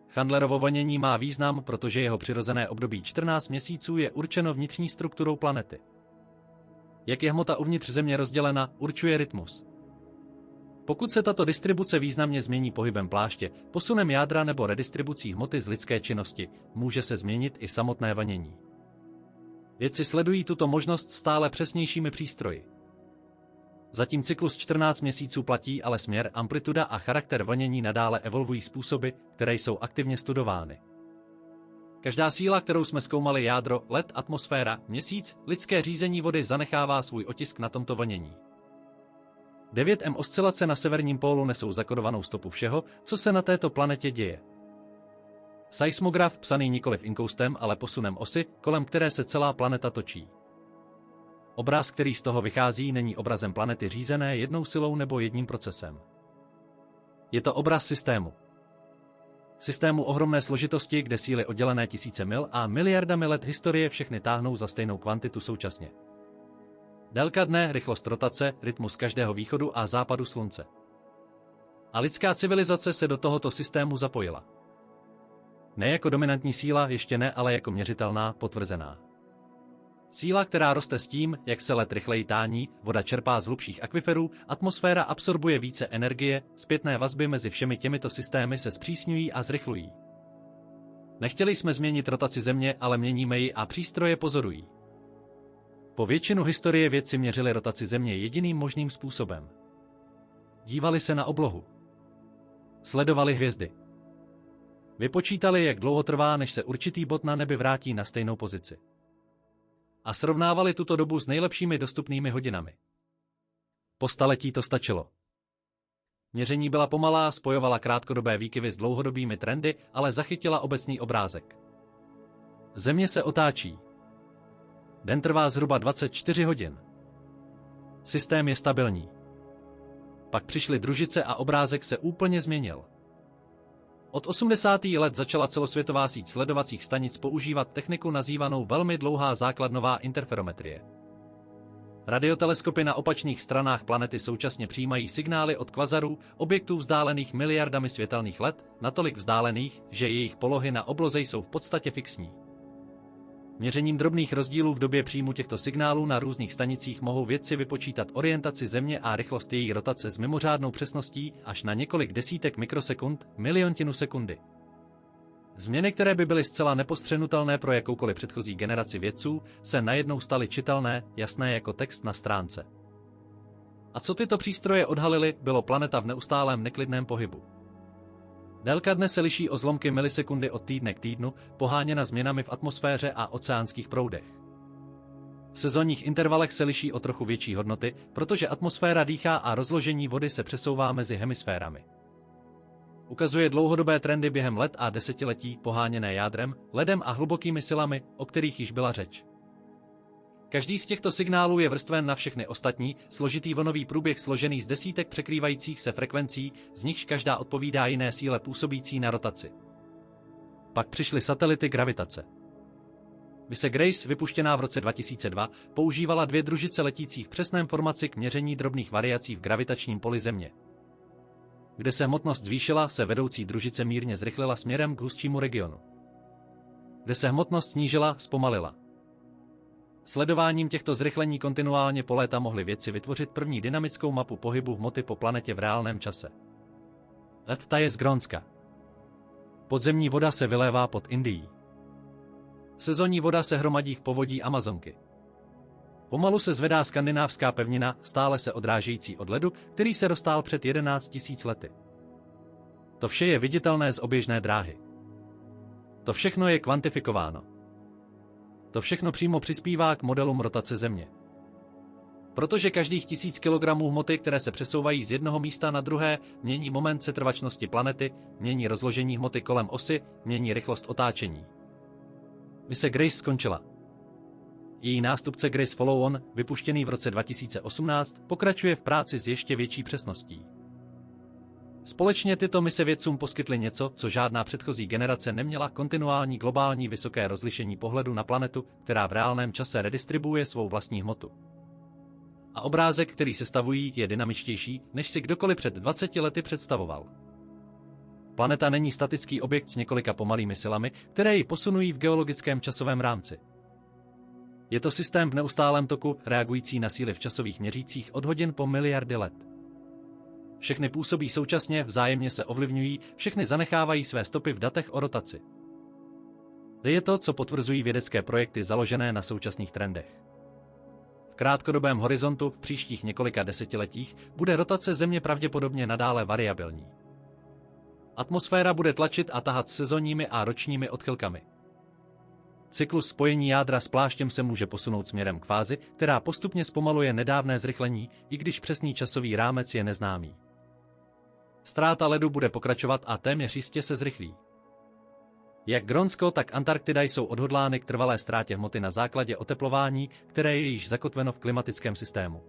Chandlerovo vonění má význam, protože jeho přirozené období 14 měsíců je určeno vnitřní strukturou planety. Jak je hmota uvnitř Země rozdělena, určuje rytmus. Pokud se tato distribuce významně změní pohybem pláště, posunem jádra nebo redistribucí hmoty z lidské činnosti, může se změnit i samotné vonění. Vědci sledují tuto možnost stále přesnějšími přístroji. Zatím cyklus 14 měsíců platí, ale směr, amplituda a charakter vonění nadále evolvují způsoby, které jsou aktivně studovány. Každá síla, kterou jsme zkoumali, jádro, led, atmosféra, měsíc, lidské řízení vody, zanechává svůj otisk na tomto vonění. 9M oscilace na severním pólu nesou zakodovanou stopu všeho, co se na této planetě děje. Seismograf, psaný nikoliv inkoustem, ale posunem osy, kolem které se celá planeta točí. Obraz, který z toho vychází, není obrazem planety řízené jednou silou nebo jedním procesem. Je to obraz systému. Systému ohromné složitosti, kde síly oddělené tisíce mil a miliardami let historie všechny táhnou za stejnou kvantitu současně. Délka dne, rychlost rotace, rytmus každého východu a západu slunce. A lidská civilizace se do tohoto systému zapojila. Ne jako dominantní síla, ještě ne, ale jako měřitelná, potvrzená. Síla, která roste s tím, jak se led rychleji tání, voda čerpá z hlubších akviferů, atmosféra absorbuje více energie, zpětné vazby mezi všemi těmito systémy se zpřísňují a zrychlují. Nechtěli jsme změnit rotaci Země, ale měníme ji a přístroje pozorují. Po většinu historie vědci měřili rotaci Země jediným možným způsobem. Dívali se na oblohu. Sledovali hvězdy. Vypočítali, jak dlouho trvá, než se určitý bod na nebi vrátí na stejnou pozici. A srovnávali tuto dobu s nejlepšími dostupnými hodinami. Po staletí to stačilo. Měření byla pomalá, spojovala krátkodobé výkyvy s dlouhodobými trendy, ale zachytila obecný obrázek. Země se otáčí. Den trvá zhruba 24 hodin. Systém je stabilní. Pak přišly družice a obrázek se úplně změnil. Od 80. let začala celosvětová síť sledovacích stanic používat techniku nazývanou velmi dlouhá základnová interferometrie. Radioteleskopy na opačných stranách planety současně přijímají signály od kvazarů, objektů vzdálených miliardami světelných let, natolik vzdálených, že jejich polohy na obloze jsou v podstatě fixní. Měřením drobných rozdílů v době příjmu těchto signálů na různých stanicích mohou vědci vypočítat orientaci Země a rychlost její rotace s mimořádnou přesností až na několik desítek mikrosekund, miliontinu sekundy. Změny, které by byly zcela nepostřehnutelné pro jakoukoliv předchozí generaci vědců, se najednou staly čitelné, jasné jako text na stránce. A co tyto přístroje odhalily, bylo planeta v neustálém neklidném pohybu. Délka dne se liší o zlomky milisekundy od týdne k týdnu, poháněna změnami v atmosféře a oceánských proudech. V sezónních intervalech se liší o trochu větší hodnoty, protože atmosféra dýchá a rozložení vody se přesouvá mezi hemisférami. Ukazuje dlouhodobé trendy během let a desetiletí, poháněné jádrem, ledem a hlubokými silami, o kterých již byla řeč. Každý z těchto signálů je vrstven na všechny ostatní, složitý vlnový průběh složený z desítek překrývajících se frekvencí, z nichž každá odpovídá jiné síle působící na rotaci. Pak přišly satelity gravitace. Mise Grace, vypuštěná v roce 2002, používala 2 družice letící v přesném formaci k měření drobných variací v gravitačním poli Země. Kde se hmotnost zvýšila, se vedoucí družice mírně zrychlila směrem k hustšímu regionu. Kde se hmotnost snížila, zpomalila. Sledováním těchto zrychlení kontinuálně po léta mohli vědci vytvořit první dynamickou mapu pohybu hmoty po planetě v reálném čase. Led taje z Grónska. Podzemní voda se vylévá pod Indií. Sezónní voda se hromadí v povodí Amazonky. Pomalu se zvedá skandinávská pevnina, stále se odrážející od ledu, který se roztál před 11 000 lety. To vše je viditelné z oběžné dráhy. To všechno je kvantifikováno. To všechno přímo přispívá k modelům rotace Země. Protože každých 1000 kg hmoty, které se přesouvají z jednoho místa na druhé, mění moment setrvačnosti planety, mění rozložení hmoty kolem osy, mění rychlost otáčení. Mise Grace skončila. Její nástupce Grace Follow-on, vypuštěný v roce 2018, pokračuje v práci s ještě větší přesností. Společně tyto mise vědcům poskytly něco, co žádná předchozí generace neměla: kontinuální globální vysoké rozlišení pohledu na planetu, která v reálném čase redistribuuje svou vlastní hmotu. A obrázek, který sestavují, je dynamičtější, než si kdokoliv před 20 lety představoval. Planeta není statický objekt s několika pomalými silami, které ji posunují v geologickém časovém rámci. Je to systém v neustálém toku, reagující na síly v časových měřících od hodin po miliardy let. Všechny působí současně, vzájemně se ovlivňují, všechny zanechávají své stopy v datech o rotaci. To je to, co potvrzují vědecké projekty založené na současných trendech. V krátkodobém horizontu, v příštích několika desetiletích, bude rotace Země pravděpodobně nadále variabilní. Atmosféra bude tlačit a tahat sezónními a ročními odchylkami. Cyklus spojení jádra s pláštěm se může posunout směrem k fázi, která postupně zpomaluje nedávné zrychlení, i když přesný časový rámec je neznámý. Ztráta ledu bude pokračovat a téměř jistě se zrychlí. Jak Grónsko, tak Antarktida jsou odhodlány k trvalé ztrátě hmoty na základě oteplování, které je již zakotveno v klimatickém systému.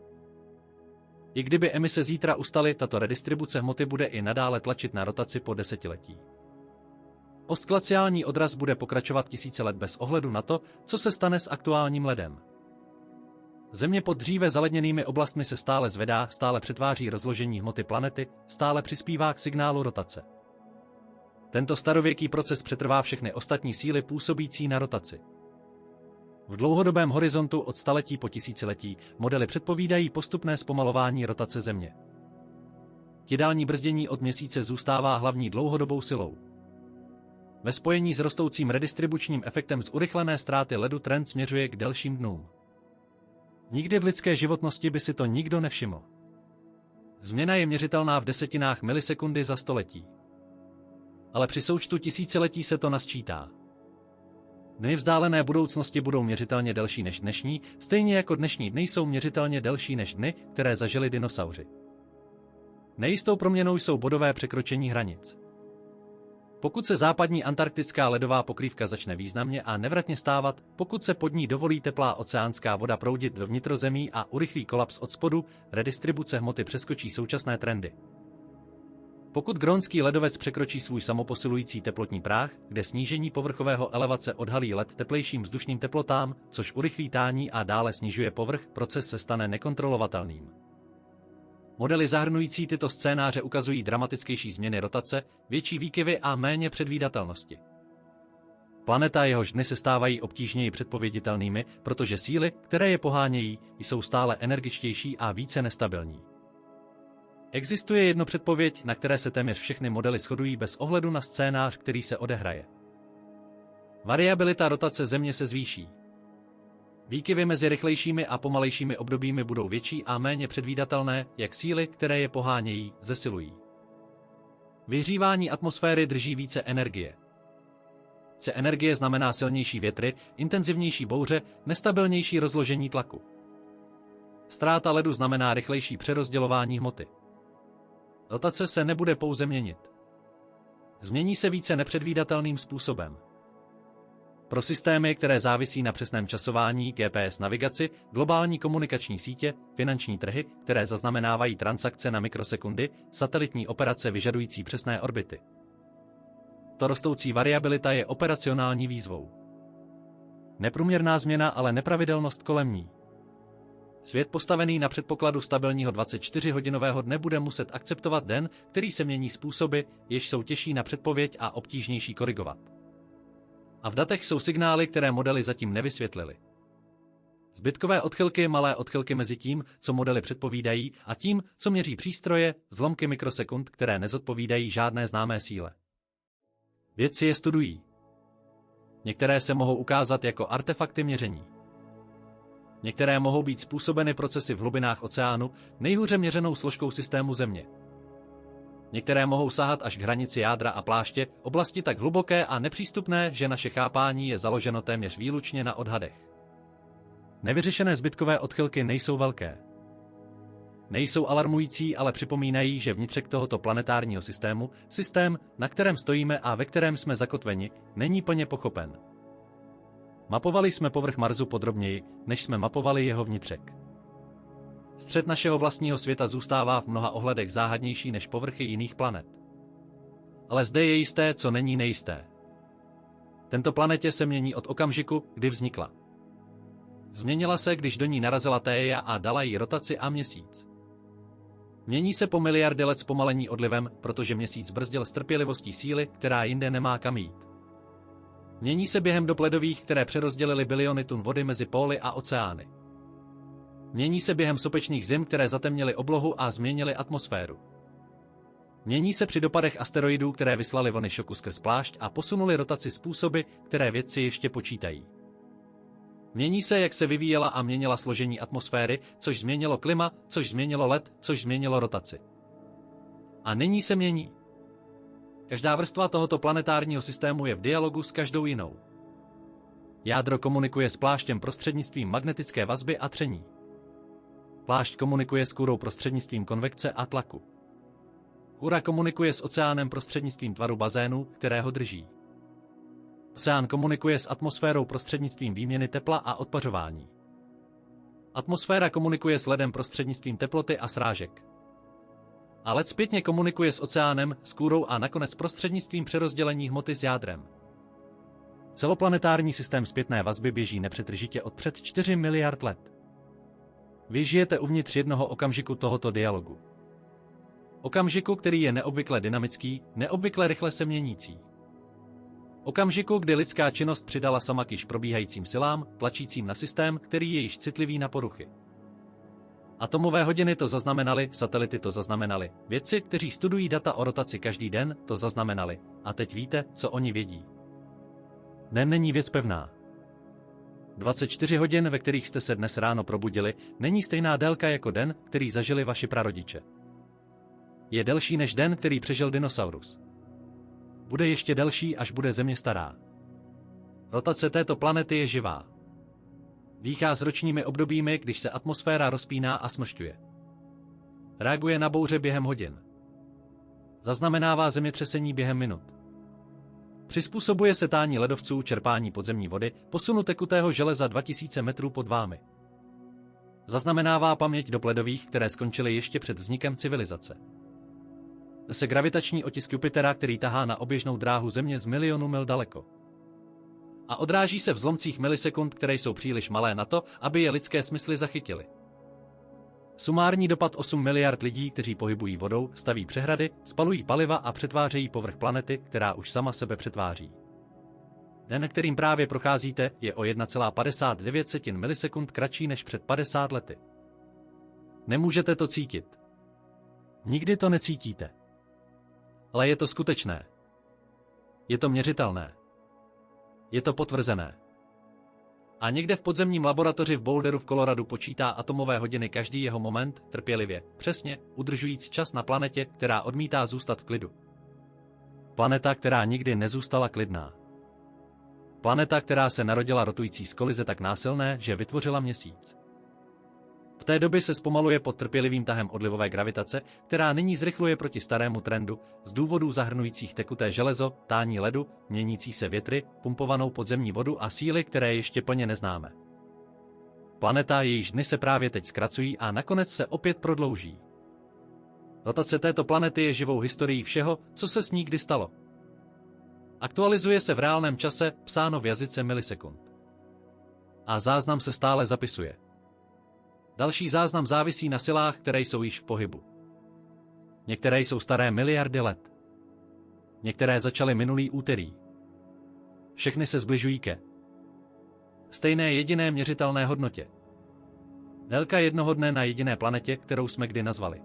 I kdyby emise zítra ustaly, tato redistribuce hmoty bude i nadále tlačit na rotaci po desetiletí. Ostglaciální odraz bude pokračovat tisíce let bez ohledu na to, co se stane s aktuálním ledem. Země pod dříve zaledněnými oblastmi se stále zvedá, stále přetváří rozložení hmoty planety, stále přispívá k signálu rotace. Tento starověký proces přetrvá všechny ostatní síly působící na rotaci. V dlouhodobém horizontu od staletí po tisíciletí modely předpovídají postupné zpomalování rotace Země. Tidální brzdění od Měsíce zůstává hlavní dlouhodobou silou. Ve spojení s rostoucím redistribučním efektem z urychlené ztráty ledu trend směřuje k delším dnům. Nikdy v lidské životnosti by si to nikdo nevšiml. Změna je měřitelná v desetinách milisekundy za století. Ale při součtu tisíciletí se to nasčítá. Dny vzdálené budoucnosti budou měřitelně delší než dnešní, stejně jako dnešní dny jsou měřitelně delší než dny, které zažili dinosauři. Nejistou proměnou jsou bodové překročení hranic. Pokud se západní antarktická ledová pokrývka začne významně a nevratně stávat, pokud se pod ní dovolí teplá oceánská voda proudit do vnitrozemí a urychlí kolaps od spodu, redistribuce hmoty přeskočí současné trendy. Pokud grónský ledovec překročí svůj samoposilující teplotní práh, kde snížení povrchového elevace odhalí led teplejším vzdušným teplotám, což urychlí tání a dále snižuje povrch, proces se stane nekontrolovatelným. Modely zahrnující tyto scénáře ukazují dramatičtější změny rotace, větší výkyvy a méně předvídatelnosti. Planeta, jehož dny se stávají obtížněji předpověditelnými, protože síly, které je pohánějí, jsou stále energičtější a více nestabilní. Existuje jedno předpověď, na které se téměř všechny modely shodují bez ohledu na scénář, který se odehraje. Variabilita rotace Země se zvýší. Výkyvy mezi rychlejšími a pomalejšími obdobími budou větší a méně předvídatelné, jak síly, které je pohánějí, zesilují. Vyhřívání atmosféry drží více energie. Více energie znamená silnější větry, intenzivnější bouře, nestabilnější rozložení tlaku. Ztráta ledu znamená rychlejší přerozdělování hmoty. Rotace se nebude pouze měnit. Změní se více nepředvídatelným způsobem. Pro systémy, které závisí na přesném časování, GPS navigaci, globální komunikační sítě, finanční trhy, které zaznamenávají transakce na mikrosekundy, satelitní operace vyžadující přesné orbity. To rostoucí variabilita je operacionální výzvou. Neprůměrná změna, ale nepravidelnost kolem ní. Svět postavený na předpokladu stabilního 24hodinového dne bude muset akceptovat den, který se mění způsoby, jež jsou těžší na předpověď a obtížnější korigovat. A v datech jsou signály, které modely zatím nevysvětlily. Zbytkové odchylky, malé odchylky mezi tím, co modely předpovídají, a tím, co měří přístroje, zlomky mikrosekund, které nezodpovídají žádné známé síle. Vědci je studují. Některé se mohou ukázat jako artefakty měření. Některé mohou být způsobeny procesy v hlubinách oceánu, nejhůře měřenou složkou systému Země. Některé mohou sahat až k hranici jádra a pláště, oblasti tak hluboké a nepřístupné, že naše chápání je založeno téměř výlučně na odhadech. Nevyřešené zbytkové odchylky nejsou velké. Nejsou alarmující, ale připomínají, že vnitřek tohoto planetárního systému, systém, na kterém stojíme a ve kterém jsme zakotveni, není plně pochopen. Mapovali jsme povrch Marsu podrobněji, než jsme mapovali jeho vnitřek. Střed našeho vlastního světa zůstává v mnoha ohledech záhadnější než povrchy jiných planet. Ale zde je jisté, co není nejisté. Tento planetě se mění od okamžiku, kdy vznikla. Změnila se, když do ní narazila Theia a dala jí rotaci a měsíc. Mění se po miliardy let zpomalení odlivem, protože měsíc brzdil s trpělivostí síly, která jinde nemá kam jít. Mění se během dob ledových, které přerozdělily biliony tun vody mezi póly a oceány. Mění se během sopečných zim, které zatemnily oblohu a změnily atmosféru. Mění se při dopadech asteroidů, které vyslaly vlny šoku skrz plášť a posunuly rotaci způsoby, které vědci ještě počítají. Mění se, jak se vyvíjela a měnila složení atmosféry, což změnilo klima, což změnilo led, což změnilo rotaci. A nyní se mění. Každá vrstva tohoto planetárního systému je v dialogu s každou jinou. Jádro komunikuje s pláštěm prostřednictvím magnetické vazby a tření. Plášť komunikuje s kůrou prostřednictvím konvekce a tlaku. Kůra komunikuje s oceánem prostřednictvím tvaru bazénu, které ho drží. Oceán komunikuje s atmosférou prostřednictvím výměny tepla a odpařování. Atmosféra komunikuje s ledem prostřednictvím teploty a srážek. A led zpětně komunikuje s oceánem, s kůrou a nakonec prostřednictvím přerozdělení hmoty s jádrem. Celoplanetární systém zpětné vazby běží nepřetržitě od před 4 miliard let. Vy žijete uvnitř jednoho okamžiku tohoto dialogu. Okamžiku, který je neobvykle dynamický, neobvykle rychle se měnící. Okamžiku, kdy lidská činnost přidala sama k již probíhajícím silám, tlačícím na systém, který je již citlivý na poruchy. Atomové hodiny to zaznamenali, satelity to zaznamenali, vědci, kteří studují data o rotaci každý den, to zaznamenali. A teď víte, co oni vědí. Den není věc pevná. 24 hodin, ve kterých jste se dnes ráno probudili, není stejná délka jako den, který zažili vaši prarodiče. Je delší než den, který přežil dinosaurus. Bude ještě delší, až bude Země stará. Rotace této planety je živá. Dýchá s ročními obdobími, když se atmosféra rozpíná a smršťuje. Reaguje na bouře během hodin. Zaznamenává zemětřesení během minut. Přizpůsobuje se tání ledovců, čerpání podzemní vody, posunu tekutého železa 2000 metrů pod vámi. Zaznamenává paměť dob ledových, které skončily ještě před vznikem civilizace. Nese gravitační otisk Jupitera, který tahá na oběžnou dráhu Země z milionu mil daleko. A odráží se v zlomcích milisekund, které jsou příliš malé na to, aby je lidské smysly zachytily. Sumární dopad 8 miliard lidí, kteří pohybují vodou, staví přehrady, spalují paliva a přetvářejí povrch planety, která už sama sebe přetváří. Den, kterým právě procházíte, je o 1,59 milisekund kratší než před 50 lety. Nemůžete to cítit. Nikdy to necítíte. Ale je to skutečné. Je to měřitelné. Je to potvrzené. A někde v podzemním laboratoři v Boulderu v Coloradu počítá atomové hodiny každý jeho moment, trpělivě, přesně, udržujíc čas na planetě, která odmítá zůstat v klidu. Planeta, která nikdy nezůstala klidná. Planeta, která se narodila rotující z kolize tak násilné, že vytvořila Měsíc. V té době se zpomaluje pod trpělivým tahem odlivové gravitace, která nyní zrychluje proti starému trendu, z důvodů zahrnujících tekuté železo, tání ledu, měnící se větry, pumpovanou podzemní vodu a síly, které ještě plně neznáme. Planeta, jejíž dny se právě teď zkracují a nakonec se opět prodlouží. Rotace této planety je živou historií všeho, co se s ní kdy stalo. Aktualizuje se v reálném čase, psáno v jazyce milisekund. A záznam se stále zapisuje. Další záznam závisí na silách, které jsou již v pohybu. Některé jsou staré miliardy let. Některé začaly minulý úterý. Všechny se zbližují ke stejné jediné měřitelné hodnotě. Délka jednoho dne na jediné planetě, kterou jsme kdy nazvali.